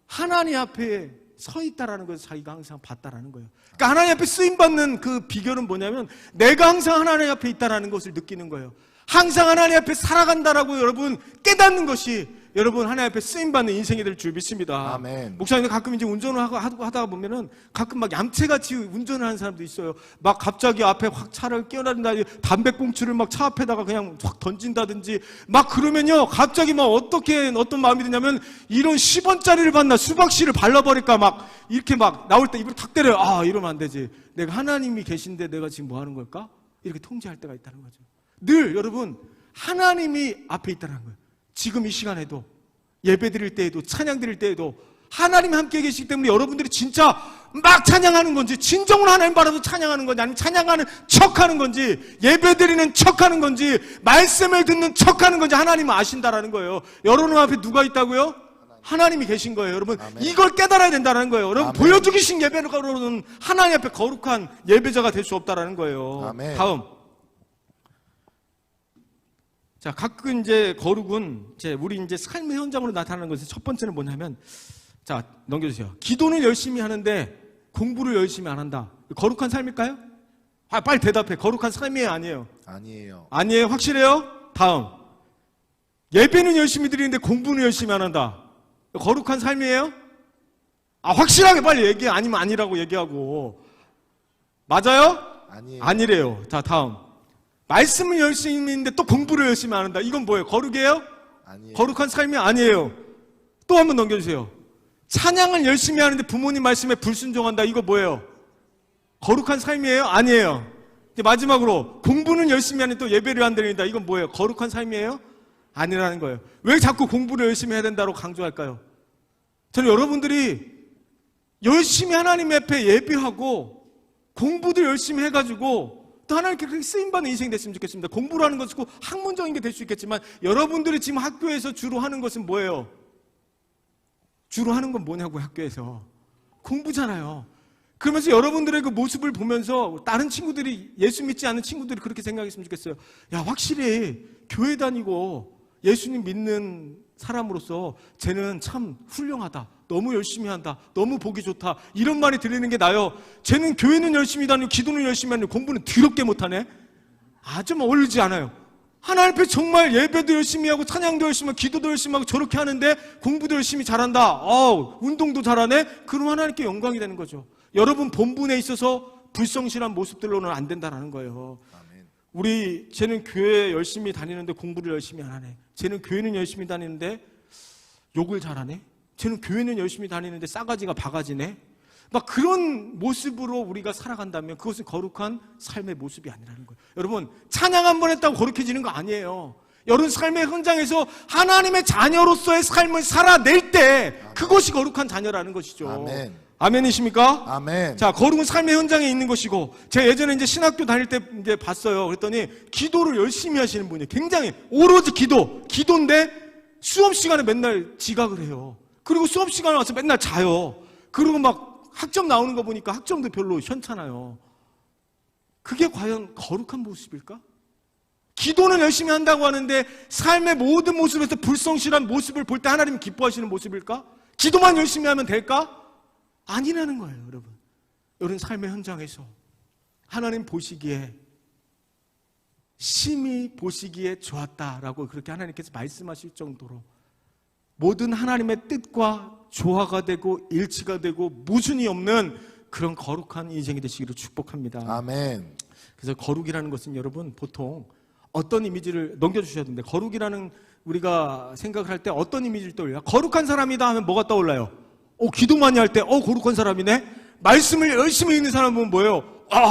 하나님 앞에 서 있다라는 것을 자기가 항상 봤다라는 거예요. 그러니까 하나님 앞에 쓰임받는 그 비결은 뭐냐면 내가 항상 하나님 앞에 있다라는 것을 느끼는 거예요. 항상 하나님 앞에 살아간다라고 여러분 깨닫는 것이 여러분 하나님 앞에 쓰임받는 인생이 될 줄 믿습니다. 아멘. 목사님들 가끔 이제 운전을 하다가 보면은 가끔 막 얌체같이 운전을 하는 사람도 있어요. 막 갑자기 앞에 확 차를 끼워다닌다, 담배꽁초를 막 차 앞에다가 그냥 확 던진다든지 막 그러면요, 갑자기 막 어떤 마음이 드냐면 이런 10원짜리를 받나 수박씨를 발라버릴까 막 이렇게 막 나올 때 입을 탁 때려요. 아, 이러면 안 되지. 내가 하나님이 계신데 내가 지금 뭐 하는 걸까? 이렇게 통제할 때가 있다는 거죠. 늘 여러분 하나님이 앞에 있다는 거예요. 지금 이 시간에도 예배 드릴 때에도 찬양 드릴 때에도 하나님 함께 계시기 때문에 여러분들이 진짜 막 찬양하는 건지 진정으로 하나님 바라서 찬양하는 건지 아니면 찬양하는 척하는 건지 예배 드리는 척하는 건지 말씀을 듣는 척하는 건지 하나님은 아신다라는 거예요. 여러분 앞에 누가 있다고요? 하나님이 계신 거예요. 여러분 아멘. 이걸 깨달아야 된다는 거예요. 여러분 아멘. 보여주기식 예배로는 하나님 앞에 거룩한 예배자가 될 수 없다라는 거예요. 아멘. 다음, 자, 가끔 이제 거룩은 우리 이제 삶의 현장으로 나타나는 것이 첫 번째는 뭐냐면, 자, 넘겨주세요. 기도는 열심히 하는데 공부를 열심히 안 한다. 거룩한 삶일까요? 아, 빨리 대답해. 거룩한 삶이에요, 아니에요? 아니에요. 아니에요? 확실해요? 다음. 예배는 열심히 드리는데 공부는 열심히 안 한다. 거룩한 삶이에요? 확실하게 빨리 얘기해. 아니면 아니라고 얘기하고. 맞아요? 아니에요. 아니래요. 자, 다음. 말씀을 열심히 읽는데 또 공부를 열심히 안 한다. 이건 뭐예요? 거룩이에요? 아니에요. 거룩한 삶이 아니에요. 또 한 번 넘겨주세요. 찬양을 열심히 하는데 부모님 말씀에 불순종한다. 이거 뭐예요? 거룩한 삶이에요? 아니에요. 이제 마지막으로 공부는 열심히 하는데 또 예배를 안 드린다. 이건 뭐예요? 거룩한 삶이에요? 아니라는 거예요. 왜 자꾸 공부를 열심히 해야 된다고 강조할까요? 저는 여러분들이 열심히 하나님 앞에 예배하고 공부도 열심히 해가지고 또 하나님께 그렇게 쓰임받는 인생이 됐으면 좋겠습니다. 공부라는 것은 꼭 학문적인 게 될 수 있겠지만 여러분들이 지금 학교에서 주로 하는 것은 뭐예요? 주로 하는 건 뭐냐고요, 학교에서. 공부잖아요. 그러면서 여러분들의 그 모습을 보면서 다른 친구들이, 예수 믿지 않는 친구들이 그렇게 생각했으면 좋겠어요. 야, 확실히 교회 다니고 예수님 믿는 사람으로서 쟤는 참 훌륭하다. 너무 열심히 한다. 너무 보기 좋다. 이런 말이 들리는 게 나요. 쟤는 교회는 열심히 다니고 기도는 열심히 하는데 공부는 더럽게 못하네. 좀 어울리지 않아요. 하나님 앞에 정말 예배도 열심히 하고 찬양도 열심히 하고 기도도 열심히 하고 저렇게 하는데 공부도 열심히 잘한다. 운동도 잘하네. 그럼 하나님께 영광이 되는 거죠. 여러분 본분에 있어서 불성실한 모습들로는 안 된다는 거예요. 쟤는 교회 열심히 다니는데 공부를 열심히 안 하네. 쟤는 교회는 열심히 다니는데 욕을 잘하네. 쟤는 교회는 열심히 다니는데 싸가지가 바가지네. 막 그런 모습으로 우리가 살아간다면 그것은 거룩한 삶의 모습이 아니라는 거예요. 여러분, 찬양 한 번 했다고 거룩해지는 거 아니에요. 여러분 삶의 현장에서 하나님의 자녀로서의 삶을 살아낼 때 그것이 거룩한 자녀라는 것이죠. 아멘. 아멘이십니까? 아멘. 자, 거룩은 삶의 현장에 있는 것이고, 제가 예전에 이제 신학교 다닐 때 이제 봤어요. 그랬더니 기도를 열심히 하시는 분이 굉장히 오로지 기도인데 수업 시간에 맨날 지각을 해요. 그리고 수업 시간에 와서 맨날 자요. 그리고 막 학점 나오는 거 보니까 학점도 별로 현찮아요. 그게 과연 거룩한 모습일까? 기도는 열심히 한다고 하는데 삶의 모든 모습에서 불성실한 모습을 볼 때 하나님 기뻐하시는 모습일까? 기도만 열심히 하면 될까? 아니라는 거예요, 여러분. 여러분 삶의 현장에서 하나님 보시기에 심히 보시기에 좋았다라고 그렇게 하나님께서 말씀하실 정도로 모든 하나님의 뜻과 조화가 되고 일치가 되고 모순이 없는 그런 거룩한 인생이 되시기를 축복합니다. 아멘. 그래서 거룩이라는 것은 여러분 보통 어떤 이미지를 넘겨주셔야 되는데, 거룩이라는 우리가 생각을 할 때 어떤 이미지를 떠올려요? 거룩한 사람이다 하면 뭐가 떠올라요? 기도 많이 할 때 거룩한 사람이네. 말씀을 열심히 읽는 사람은 뭐예요?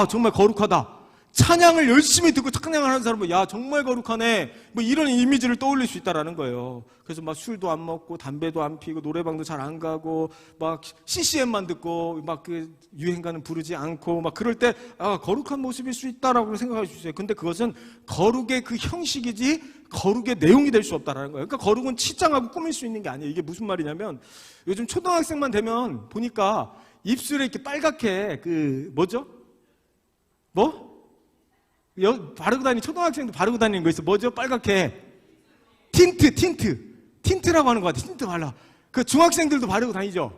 정말 거룩하다. 찬양을 열심히 듣고 찬양하는 사람은 야 정말 거룩하네. 뭐 이런 이미지를 떠올릴 수 있다라는 거예요. 그래서 막 술도 안 먹고 담배도 안 피고 노래방도 잘 안 가고 막 CCM만 듣고 막 그 유행가는 부르지 않고 막 그럴 때 거룩한 모습일 수 있다라고 생각할 수 있어요. 근데 그것은 거룩의 그 형식이지 거룩의 내용이 될 수 없다라는 거예요. 그러니까 거룩은 치장하고 꾸밀 수 있는 게 아니에요. 이게 무슨 말이냐면 요즘 초등학생만 되면 보니까 입술에 이렇게 빨갛게 그 뭐죠? 바르고 다니는 초등학생도 바르고 다니는 거 있어. 뭐죠? 빨갛게 틴트라고 하는 거 같아. 틴트 발라. 그 중학생들도 바르고 다니죠.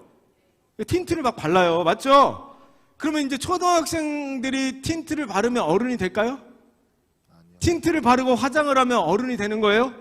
틴트를 막 발라요. 맞죠? 그러면 이제 초등학생들이 틴트를 바르면 어른이 될까요? 아니요. 틴트를 바르고 화장을 하면 어른이 되는 거예요?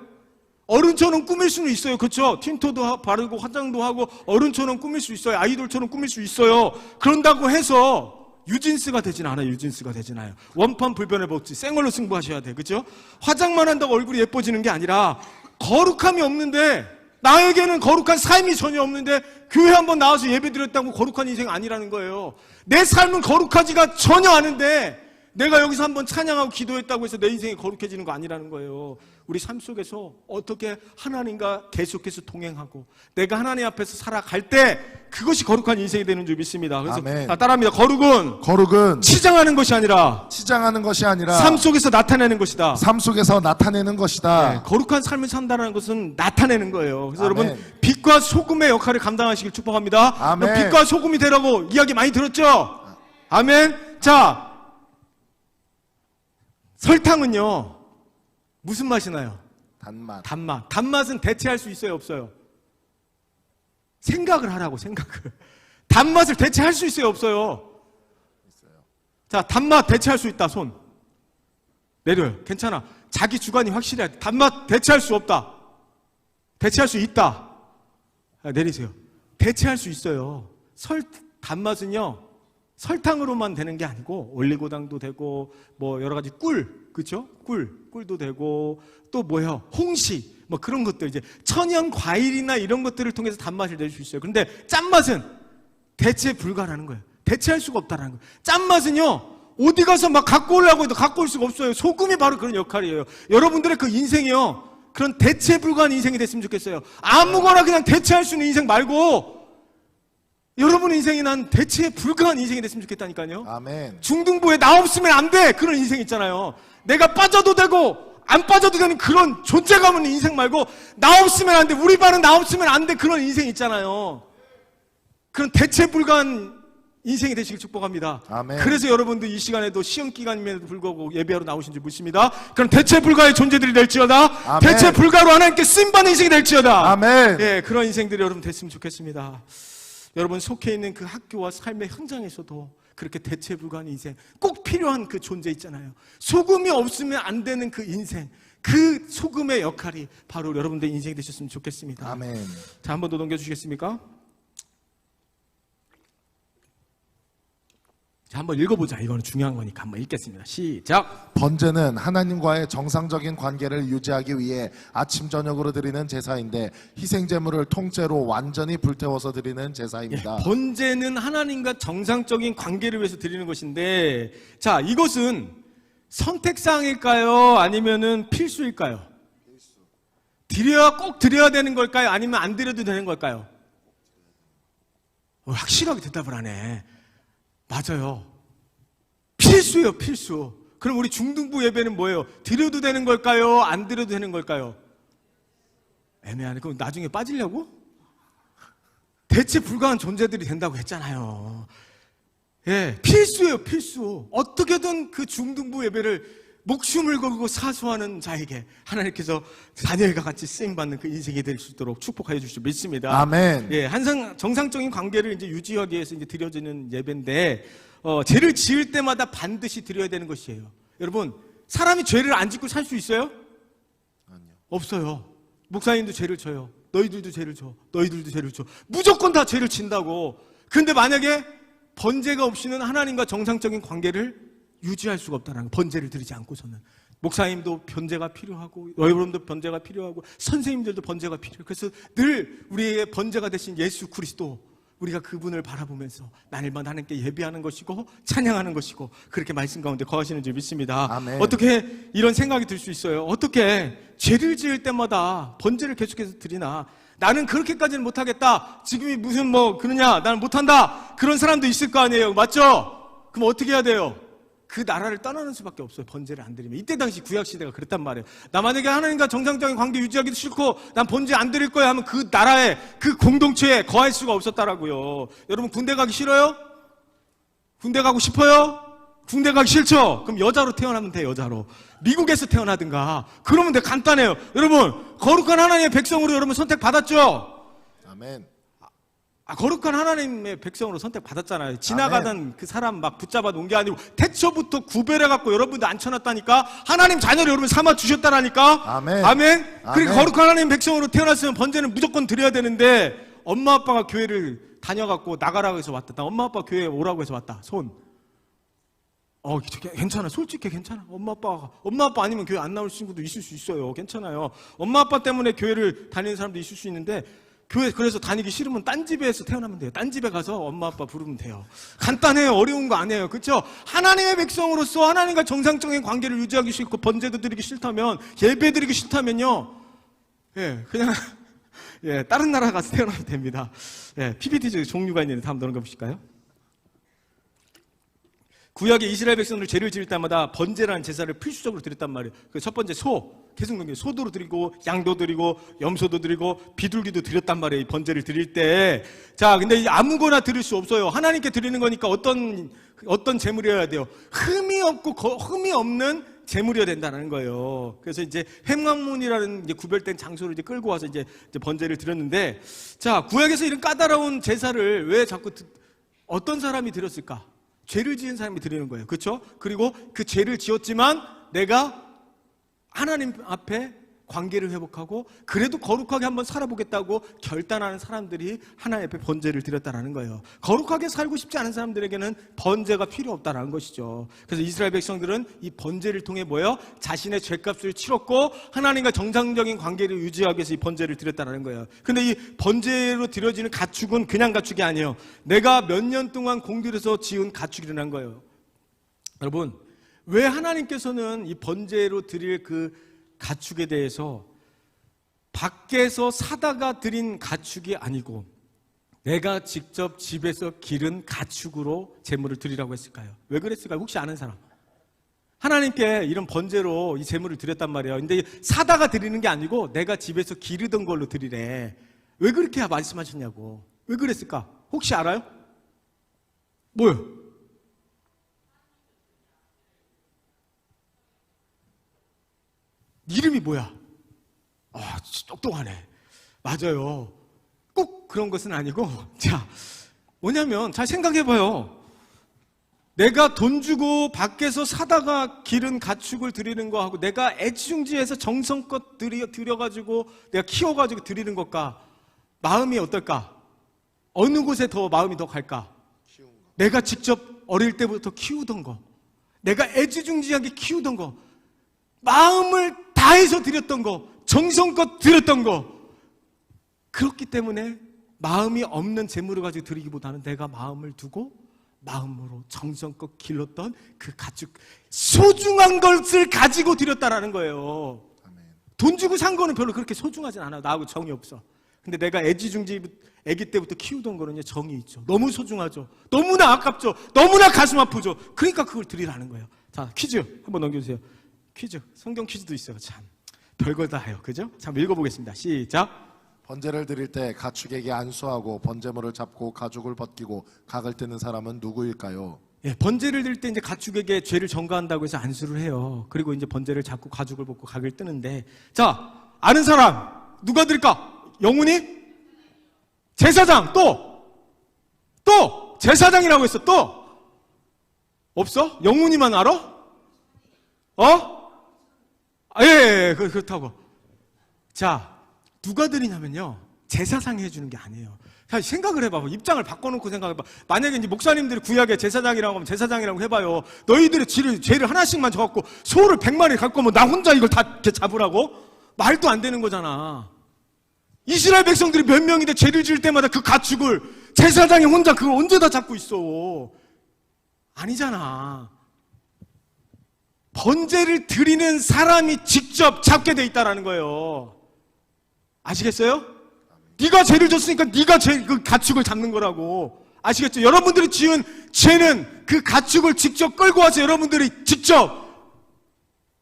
어른처럼 꾸밀 수는 있어요. 그렇죠? 틴트도 바르고 화장도 하고 어른처럼 꾸밀 수 있어요. 아이돌처럼 꾸밀 수 있어요. 그런다고 해서 유진스가 되진 않아요. 유진스가 되진 않아요. 원판 불변의 법칙, 생얼로 승부하셔야 돼. 그죠? 화장만 한다고 얼굴이 예뻐지는 게 아니라 거룩함이 없는데, 나에게는 거룩한 삶이 전혀 없는데 교회 한번 나와서 예배 드렸다고 거룩한 인생 아니라는 거예요. 내 삶은 거룩하지가 전혀 않은데 내가 여기서 한번 찬양하고 기도했다고 해서 내 인생이 거룩해지는 거 아니라는 거예요. 우리 삶 속에서 어떻게 하나님과 계속해서 동행하고 내가 하나님 앞에서 살아갈 때 그것이 거룩한 인생이 되는 줄 믿습니다. 그래서 아멘. 따라합니다. 거룩은 치장하는 것이 아니라 삶 속에서 나타내는 것이다. 삶 속에서 나타내는 것이다. 네, 거룩한 삶을 산다는 것은 나타내는 거예요. 그래서 아멘. 여러분 빛과 소금의 역할을 감당하시길 축복합니다. 아멘. 빛과 소금이 되라고 이야기 많이 들었죠? 아멘. 자, 설탕은요 무슨 맛이 나요? 단맛. 단맛은 대체할 수 있어요, 없어요? 생각을 하라고, 생각을. 단맛을 대체할 수 있어요, 없어요? 자, 단맛 대체할 수 있다, 손. 내려요. 괜찮아. 자기 주관이 확실해야 돼. 단맛 대체할 수 없다. 대체할 수 있다. 내리세요. 대체할 수 있어요. 단맛은요, 설탕으로만 되는 게 아니고 올리고당도 되고 뭐 여러 가지 그렇죠? 꿀도 되고 또 뭐예요? 홍시 뭐 그런 것들 이제 천연 과일이나 이런 것들을 통해서 단맛을 낼 수 있어요. 그런데 짠맛은 대체 불가라는 거예요. 대체할 수가 없다는 거예요. 짠맛은요, 어디 가서 막 갖고 오려고 해도 갖고 올 수가 없어요. 소금이 바로 그런 역할이에요. 여러분들의 그 인생이요, 그런 대체 불가한 인생이 됐으면 좋겠어요. 아무거나 그냥 대체할 수 있는 인생 말고 여러분의 인생이 난 대체 불가한 인생이 됐으면 좋겠다니까요. 아멘. 중등부에 나 없으면 안 돼, 그런 인생 있잖아요. 내가 빠져도 되고 안 빠져도 되는 그런 존재감 있는 인생 말고 나 없으면 안 돼, 우리 반은 나 없으면 안 돼, 그런 인생 있잖아요. 그런 대체 불가한 인생이 되시길 축복합니다. 아멘. 그래서 여러분들 이 시간에도 시험 기간임에도 불구하고 예배하러 나오신 줄 믿습니다. 그럼 대체 불가의 존재들이 될지어다. 아멘. 대체 불가로 하나님께 쓰임받는 인생이 될지어다. 아멘. 예, 그런 인생들이 여러분 됐으면 좋겠습니다. 여러분 속해 있는 그 학교와 삶의 현장에서도 그렇게 대체 불가한 인생, 꼭 필요한 그 존재 있잖아요. 소금이 없으면 안 되는 그 인생, 그 소금의 역할이 바로 여러분들의 인생이 되셨으면 좋겠습니다. 아멘. 자, 한 번 더 넘겨주시겠습니까? 자, 한번 읽어보자. 이거는 중요한 거니까 한번 읽겠습니다. 시작. 번제는 하나님과의 정상적인 관계를 유지하기 위해 아침 저녁으로 드리는 제사인데 희생제물을 통째로 완전히 불태워서 드리는 제사입니다. 예, 번제는 하나님과 정상적인 관계를 위해서 드리는 것인데, 자, 이것은 선택사항일까요? 아니면은 필수일까요? 꼭 드려야 되는 걸까요? 아니면 안 드려도 되는 걸까요? 확실하게 대답을 하네. 맞아요. 필수예요, 필수. 그럼 우리 중등부 예배는 뭐예요? 드려도 되는 걸까요? 안 드려도 되는 걸까요? 애매하네. 그럼 나중에 빠지려고? 대체 불가한 존재들이 된다고 했잖아요. 예, 필수예요, 필수. 어떻게든 그 중등부 예배를 목숨을 걸고 사수하는 자에게 하나님께서 다니엘과 같이 쓰임받는 그 인생이 될 수 있도록 축복하여 주실 줄 믿습니다. 아멘. 예, 항상 정상적인 관계를 이제 유지하기 위해서 이제 드려지는 예배인데, 죄를 지을 때마다 반드시 드려야 되는 것이에요. 여러분, 사람이 죄를 안 짓고 살 수 있어요? 아니요. 없어요. 목사님도 죄를 져요. 너희들도 죄를 져. 너희들도 죄를 져. 무조건 다 죄를 진다고. 근데 만약에 번제가 없이는 하나님과 정상적인 관계를 유지할 수가 없다는 거. 번제를 드리지 않고서는. 목사님도 번제가 필요하고, 여러분도 번제가 필요하고, 선생님들도 번제가 필요해요. 그래서 늘 우리의 번제가 되신 예수 그리스도, 우리가 그분을 바라보면서 날마다 하나님께 예배하는 것이고 찬양하는 것이고 그렇게 말씀 가운데 거하시는 줄 믿습니다. 아멘. 어떻게 이런 생각이 들 수 있어요? 어떻게 죄를 지을 때마다 번제를 계속해서 드리나? 나는 그렇게까지는 못하겠다. 지금이 무슨 그러냐? 나는 못한다. 그런 사람도 있을 거 아니에요. 맞죠? 그럼 어떻게 해야 돼요? 그 나라를 떠나는 수밖에 없어요. 번제를 안 드리면. 이때 당시 구약시대가 그랬단 말이에요. 나 만약에 하나님과 정상적인 관계 유지하기도 싫고 난 번제 안 드릴 거야 하면 그 나라에, 그 공동체에 거할 수가 없었다라고요. 여러분 군대 가기 싫어요? 군대 가고 싶어요? 군대 가기 싫죠? 그럼 여자로 태어나면 돼. 여자로. 미국에서 태어나든가. 그러면 돼. 간단해요. 여러분 거룩한 하나님의 백성으로 여러분 선택받았죠? 아멘. 거룩한 하나님의 백성으로 선택받았잖아요. 지나가던 그 사람 막 붙잡아 놓은 게 아니고 태초부터 구별해갖고 여러분들 앉혀놨다니까. 하나님 자녀를 여러분 삼아 주셨다라니까. 아멘. 아멘. 그러니까 아멘. 거룩한 하나님 백성으로 태어났으면 번제는 무조건 드려야 되는데, 엄마 아빠가 교회를 다녀갖고 나가라고 해서 왔다. 나 엄마 아빠 교회에 오라고 해서 왔다. 손. 괜찮아. 솔직히 괜찮아. 엄마 아빠 아니면 교회 안 나올 친구도 있을 수 있어요. 괜찮아요. 엄마 아빠 때문에 교회를 다니는 사람도 있을 수 있는데, 교회 그래서 다니기 싫으면 딴 집에서 태어나면 돼요. 딴 집에 가서 엄마 아빠 부르면 돼요. 간단해요. 어려운 거 아니에요. 그렇죠? 하나님의 백성으로서 하나님과 정상적인 관계를 유지하기 싫고 번제도 드리기 싫다면, 예배 드리기 싫다면요, 예, 그냥 예, 다른 나라 가서 태어나면 됩니다. 예, PPT 종류가 있는데 다음 넘어가 보실까요? 구약의 이스라엘 백성들 죄를 지을 때마다 번제라는 제사를 필수적으로 드렸단 말이에요. 그 첫 번째 계속 넘겨요. 소도 드리고 양도 드리고 염소도 드리고 비둘기도 드렸단 말이에요. 이 번제를 드릴 때. 자, 근데 아무거나 드릴 수 없어요. 하나님께 드리는 거니까 어떤 제물이어야 돼요? 흠이 없는 제물이어야 된다는 거예요. 그래서 이제 햄강문이라는 이제 구별된 장소를 이제 끌고 와서 이제 번제를 드렸는데, 자, 구약에서 이런 까다로운 제사를 왜 자꾸 어떤 사람이 드렸을까? 죄를 지은 사람이 드리는 거예요. 그렇죠? 그리고 그 죄를 지었지만 내가 하나님 앞에 관계를 회복하고 그래도 거룩하게 한번 살아보겠다고 결단하는 사람들이 하나님 앞에 번제를 드렸다라는 거예요. 거룩하게 살고 싶지 않은 사람들에게는 번제가 필요 없다라는 것이죠. 그래서 이스라엘 백성들은 이 번제를 통해 뭐예요? 자신의 죄값을 치렀고 하나님과 정상적인 관계를 유지하기 위해서 이 번제를 드렸다라는 거예요. 근데 이 번제로 드려지는 가축은 그냥 가축이 아니에요. 내가 몇 년 동안 공들여서 지은 가축이라는 거예요. 여러분, 왜 하나님께서는 이 번제로 드릴 그 가축에 대해서 밖에서 사다가 드린 가축이 아니고 내가 직접 집에서 기른 가축으로 제물을 드리라고 했을까요? 왜 그랬을까요? 혹시 아는 사람? 하나님께 이런 번제로 이 제물을 드렸단 말이에요. 근데 사다가 드리는 게 아니고 내가 집에서 기르던 걸로 드리래. 왜 그렇게 말씀하셨냐고. 왜 그랬을까? 혹시 알아요? 뭐요? 이름이 뭐야? 아, 똑똑하네. 맞아요. 꼭 그런 것은 아니고, 자, 뭐냐면, 잘 생각해봐요. 내가 돈 주고 밖에서 사다가 기른 가축을 드리는 거하고 내가 애지중지해서 정성껏 들여가지고 내가 키워가지고 드리는 것과 마음이 어떨까? 어느 곳에 더 마음이 더 갈까? 내가 직접 어릴 때부터 키우던 거, 내가 애지중지하게 키우던 거, 마음을 다해서 드렸던 거, 정성껏 드렸던 거, 그렇기 때문에 마음이 없는 재물을 가지고 드리기보다는 내가 마음을 두고 마음으로 정성껏 길렀던 그 가축, 소중한 것을 가지고 드렸다라는 거예요. 돈 주고 산 거는 별로 그렇게 소중하진 않아. 나하고 정이 없어. 근데 내가 애기 때부터 키우던 거는 정이 있죠. 너무 소중하죠. 너무나 아깝죠. 너무나 가슴 아프죠. 그러니까 그걸 드리라는 거예요. 자, 퀴즈 한번 넘겨주세요. 퀴즈, 성경 퀴즈도 있어요. 참 별걸 다 해요. 그죠? 자, 읽어보겠습니다. 시작. 번제를 드릴 때 가축에게 안수하고 번제물을 잡고 가죽을 벗기고 각을 뜨는 사람은 누구일까요? 예, 번제를 드릴 때 이제 가축에게 죄를 전가한다고 해서 안수를 해요. 그리고 이제 번제를 잡고 가죽을 벗고 각을 뜨는데, 자, 아는 사람 누가 드릴까? 영훈이? 제사장. 또 제사장이라고 했어. 또 없어? 영훈이만 알아? 예, 그렇다고. 자, 누가 드리냐면요, 제사장이 해주는 게 아니에요. 자, 생각을 해봐. 입장을 바꿔놓고 생각해봐. 만약에 이제 목사님들이 구약에 제사장이라고 하면 제사장이라고 해봐요. 너희들이 죄를 하나씩만 져갖고 소를 100마리 갖고 오면 나 혼자 이걸 다 이렇게 잡으라고? 말도 안 되는 거잖아. 이스라엘 백성들이 몇 명인데 죄를 지을 때마다 그 가축을 제사장이 혼자 그걸 언제 다 잡고 있어? 아니잖아. 번제를 드리는 사람이 직접 잡게 돼 있다라는 거예요. 아시겠어요? 네가 죄를 졌으니까 네가 그 가축을 잡는 거라고. 아시겠죠? 여러분들이 지은 죄는 그 가축을 직접 끌고 와서 여러분들이 직접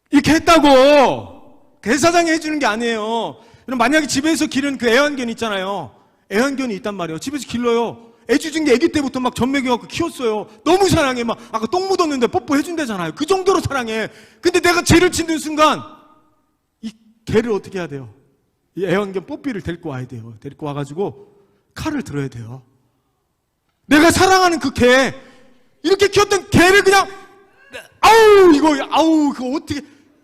이렇게 했다고. 대사장이 해주는 게 아니에요. 만약에 집에서 기른 그 애완견 있잖아요. 애완견이 있단 말이에요. 집에서 길러요. 애지중지 애기 때부터 막 젖먹여갖고 키웠어요. 너무 사랑해. 막 아까 똥 묻었는데 뽀뽀해준다잖아요. 그 정도로 사랑해. 근데 내가 죄를 짓는 순간 이 개를 어떻게 해야 돼요? 이 애완견 뽀삐를 데리고 와야 돼요. 데리고 와가지고 칼을 들어야 돼요. 내가 사랑하는 그 개, 이렇게 키웠던 개를 그냥 그거 어떻게,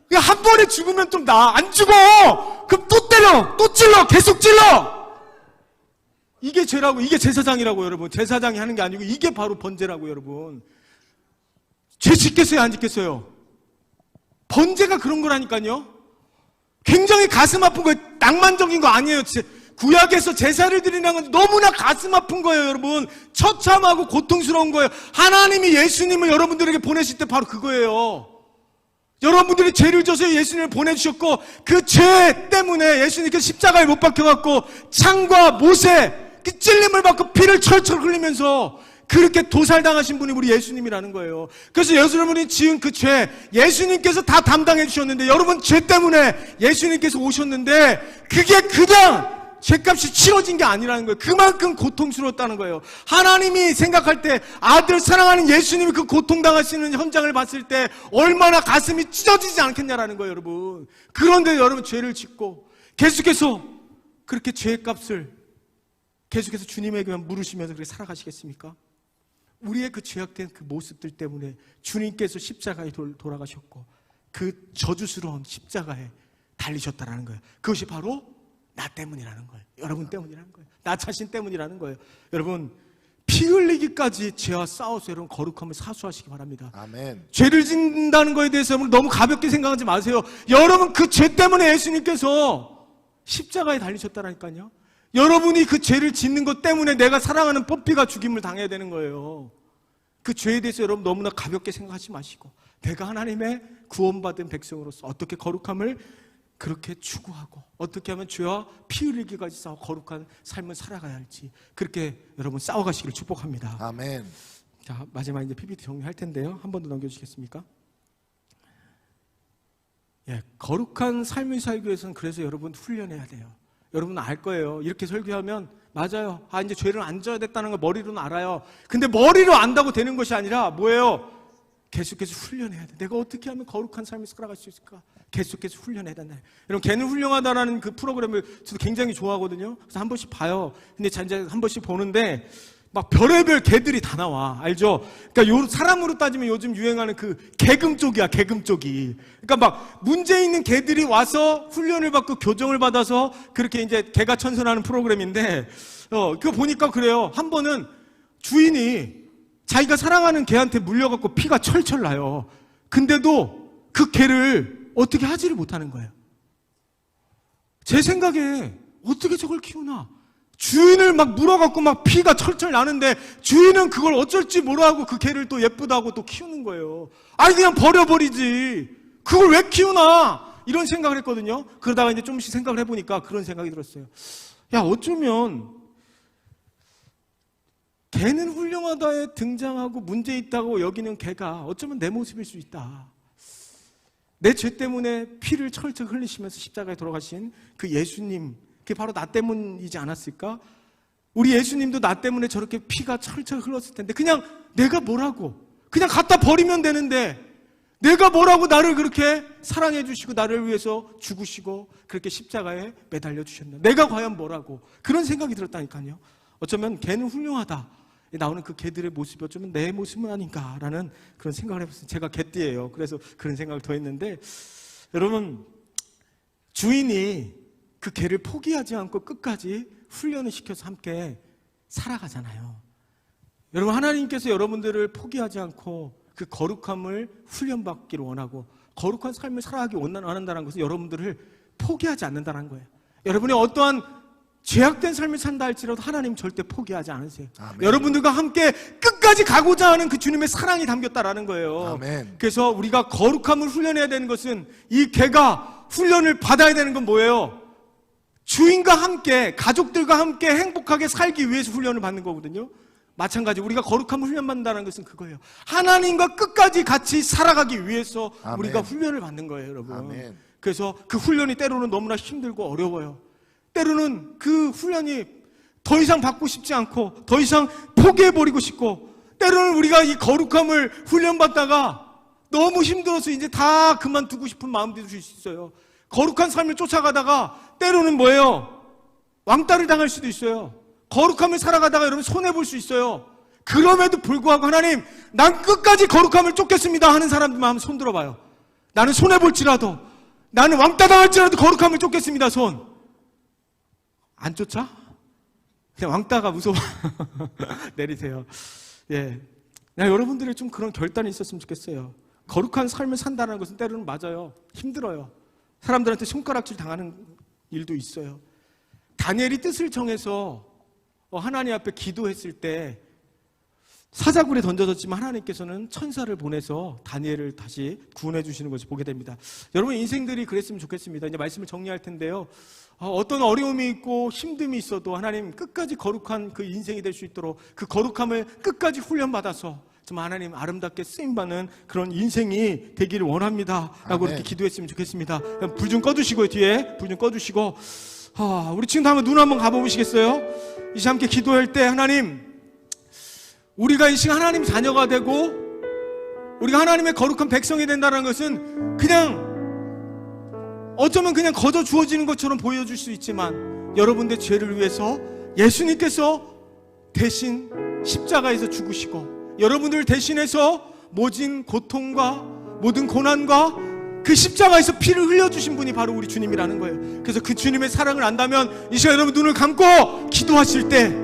그냥 한 번에 죽으면 좀 안 죽어. 그럼 또 때려, 또 찔러, 계속 찔러. 이게 죄라고, 이게 제사장이라고 여러분. 제사장이 하는 게 아니고 이게 바로 번제라고 여러분. 죄 짓겠어요, 안 짓겠어요? 번제가 그런 거라니까요. 굉장히 가슴 아픈 거예요. 낭만적인 거 아니에요. 구약에서 제사를 드리는 건 너무나 가슴 아픈 거예요, 여러분. 처참하고 고통스러운 거예요. 하나님이 예수님을 여러분들에게 보내실 때 바로 그거예요. 여러분들이 죄를 져서 예수님을 보내주셨고 그 죄 때문에 예수님께서 십자가에 못 박혀갖고 창과 못에 그 찔림을 받고 피를 철철 흘리면서 그렇게 도살당하신 분이 우리 예수님이라는 거예요. 그래서 여러분이 지은 그 죄 예수님께서 다 담당해 주셨는데, 여러분 죄 때문에 예수님께서 오셨는데 그게 그냥 죄값이 치러진 게 아니라는 거예요. 그만큼 고통스러웠다는 거예요. 하나님이 생각할 때 아들 사랑하는 예수님이 그 고통당하시는 현장을 봤을 때 얼마나 가슴이 찢어지지 않겠냐라는 거예요, 여러분. 그런데 여러분 죄를 짓고 계속해서 그렇게 죄값을 계속해서 주님에게만 물으시면서 그렇게 살아가시겠습니까? 우리의 그 죄악된 그 모습들 때문에 주님께서 십자가에 돌아가셨고 그 저주스러운 십자가에 달리셨다라는 거예요. 그것이 바로 나 때문이라는 거예요. 여러분 때문이라는 거예요. 나 자신 때문이라는 거예요. 여러분, 피 흘리기까지 죄와 싸워서 여러분 거룩함을 사수하시기 바랍니다. 아멘. 죄를 짓는다는 거에 대해서 여러분 너무 가볍게 생각하지 마세요. 여러분 그 죄 때문에 예수님께서 십자가에 달리셨다라니까요. 여러분이 그 죄를 짓는 것 때문에 내가 사랑하는 뽀삐가 죽임을 당해야 되는 거예요. 그 죄에 대해서 여러분 너무나 가볍게 생각하지 마시고 내가 하나님의 구원받은 백성으로서 어떻게 거룩함을 그렇게 추구하고 어떻게 하면 죄와 피 흘리기까지 싸워 거룩한 삶을 살아가야 할지 그렇게 여러분 싸워가시기를 축복합니다. 아멘. 자, 마지막 이제 PPT 정리할 텐데요. 한 번 더 넘겨주시겠습니까? 예, 거룩한 삶을 살기 위해서는 그래서 여러분 훈련해야 돼요. 여러분 알 거예요. 이렇게 설교하면 맞아요. 이제 죄를 안 져야 됐다는 걸 머리로는 알아요. 근데 머리로 안다고 되는 것이 아니라 뭐예요? 계속해서 훈련해야 돼. 내가 어떻게 하면 거룩한 삶을 살아갈 수 있을까? 계속해서 훈련해야 된다. 여러분, 개는 훌륭하다라는 그 프로그램을 저도 굉장히 좋아하거든요. 그래서 한 번씩 봐요. 근데 이제 한 번씩 보는데 막 별의별 개들이 다 나와. 알죠? 그러니까 사람으로 따지면 요즘 유행하는 그 개금 쪽이야, 개금 쪽이. 그러니까 막 문제 있는 개들이 와서 훈련을 받고 교정을 받아서 그렇게 이제 개가 천선하는 프로그램인데, 그거 보니까 그래요. 한 번은 주인이 자기가 사랑하는 개한테 물려갖고 피가 철철 나요. 근데도 그 개를 어떻게 하지를 못하는 거예요. 제 생각에 어떻게 저걸 키우나? 주인을 막 물어갖고 막 피가 철철 나는데 주인은 그걸 어쩔지 모르고 그 개를 또 예쁘다고 또 키우는 거예요. 아니 그냥 버려버리지. 그걸 왜 키우나? 이런 생각을 했거든요. 그러다가 이제 좀씩 생각을 해보니까 그런 생각이 들었어요. 야, 어쩌면 개는 훌륭하다에 등장하고 문제 있다고 여기는 개가 어쩌면 내 모습일 수 있다. 내 죄 때문에 피를 철철 흘리시면서 십자가에 돌아가신 그 예수님, 그게 바로 나 때문이지 않았을까? 우리 예수님도 나 때문에 저렇게 피가 철철 흘렀을 텐데 그냥 내가 뭐라고 그냥 갖다 버리면 되는데 내가 뭐라고 나를 그렇게 사랑해 주시고 나를 위해서 죽으시고 그렇게 십자가에 매달려 주셨나? 내가 과연 뭐라고? 그런 생각이 들었다니까요. 어쩌면 개는 훌륭하다 나오는 그 개들의 모습이 어쩌면 내 모습은 아닌가라는 그런 생각을 해봤어요. 제가 개띠예요. 그래서 그런 생각을 더 했는데 여러분, 주인이 그 개를 포기하지 않고 끝까지 훈련을 시켜서 함께 살아가잖아요. 여러분, 하나님께서 여러분들을 포기하지 않고 그 거룩함을 훈련받기를 원하고 거룩한 삶을 살아가기 원한다는 것은 여러분들을 포기하지 않는다는 거예요. 여러분이 어떠한 죄악된 삶을 산다 할지라도 하나님 절대 포기하지 않으세요. 아멘. 여러분들과 함께 끝까지 가고자 하는 그 주님의 사랑이 담겼다라는 거예요. 아멘. 그래서 우리가 거룩함을 훈련해야 되는 것은 이 개가 훈련을 받아야 되는 건 뭐예요? 주인과 함께, 가족들과 함께 행복하게 살기 위해서 훈련을 받는 거거든요. 마찬가지 우리가 거룩함을 훈련받는다는 것은 그거예요. 하나님과 끝까지 같이 살아가기 위해서 아멘. 우리가 훈련을 받는 거예요, 여러분. 아멘. 그래서 그 훈련이 때로는 너무나 힘들고 어려워요. 때로는 그 훈련이 더 이상 받고 싶지 않고 더 이상 포기해버리고 싶고 때로는 우리가 이 거룩함을 훈련받다가 너무 힘들어서 이제 다 그만두고 싶은 마음도 들 수 있어요. 거룩한 삶을 쫓아가다가 때로는 뭐예요? 왕따를 당할 수도 있어요. 거룩함을 살아가다가 여러분 손해볼 수 있어요. 그럼에도 불구하고 하나님, 난 끝까지 거룩함을 쫓겠습니다 하는 사람들만 한번 손 들어봐요. 나는 손해볼지라도, 나는 왕따 당할지라도 거룩함을 쫓겠습니다. 손. 안 쫓아? 그냥 왕따가 무서워. 내리세요. 예. 여러분들의 좀 그런 결단이 있었으면 좋겠어요. 거룩한 삶을 산다는 것은 때로는 맞아요. 힘들어요. 사람들한테 손가락질 당하는 일도 있어요. 다니엘이 뜻을 정해서 하나님 앞에 기도했을 때 사자굴에 던져졌지만 하나님께서는 천사를 보내서 다니엘을 다시 구원해 주시는 것을 보게 됩니다. 여러분 인생들이 그랬으면 좋겠습니다. 이제 말씀을 정리할 텐데요. 어떤 어려움이 있고 힘듦이 있어도 하나님 끝까지 거룩한 그 인생이 될 수 있도록 그 거룩함을 끝까지 훈련받아서 좀 하나님 아름답게 쓰임받는 그런 인생이 되기를 원합니다 라고 아멘. 이렇게 기도했으면 좋겠습니다. 불 좀 꺼주시고요. 뒤에 불 좀 꺼주시고 우리 지금 한번 눈 한번 감아보시겠어요? 이 시간 함께 기도할 때 하나님, 우리가 이 시간 하나님 자녀가 되고 우리가 하나님의 거룩한 백성이 된다는 것은 그냥 어쩌면 그냥 거저 주어지는 것처럼 보여줄 수 있지만 여러분들의 죄를 위해서 예수님께서 대신 십자가에서 죽으시고 여러분들을 대신해서 모진 고통과 모든 고난과 그 십자가에서 피를 흘려주신 분이 바로 우리 주님이라는 거예요. 그래서 그 주님의 사랑을 안다면 이 시간 여러분 눈을 감고 기도하실 때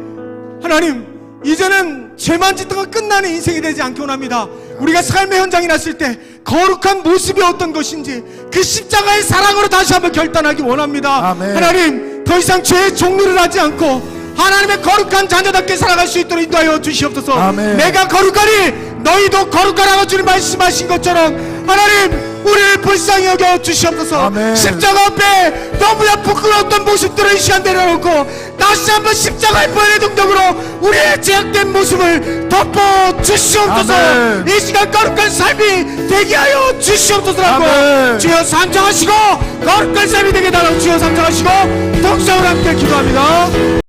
하나님 이제는 죄만 짓다가 끝나는 인생이 되지 않기 원합니다. 우리가 삶의 현장이 났을 때 거룩한 모습이 어떤 것인지 그 십자가의 사랑으로 다시 한번 결단하기 원합니다. 아멘. 하나님 더 이상 죄의 종류를 하지 않고 하나님의 거룩한 자녀답게 살아갈 수 있도록 인도하여 주시옵소서. 아멘. 내가 거룩하니 너희도 거룩하라고 주님 말씀하신 것처럼 하나님 우리를 불쌍히 여겨 주시옵소서. 아멘. 십자가 앞에 너무나 부끄러웠던 모습들을 이 시간 내려놓고 다시 한번 십자가의 보혈의 능력으로 우리의 제약된 모습을 덮어 주시옵소서. 아멘. 이 시간 거룩한 삶이 되게 하여 주시옵소서라고 아멘. 주여 상정하시고 거룩한 삶이 되게 달라고 주여 상정하시고 동성으로 함께 기도합니다.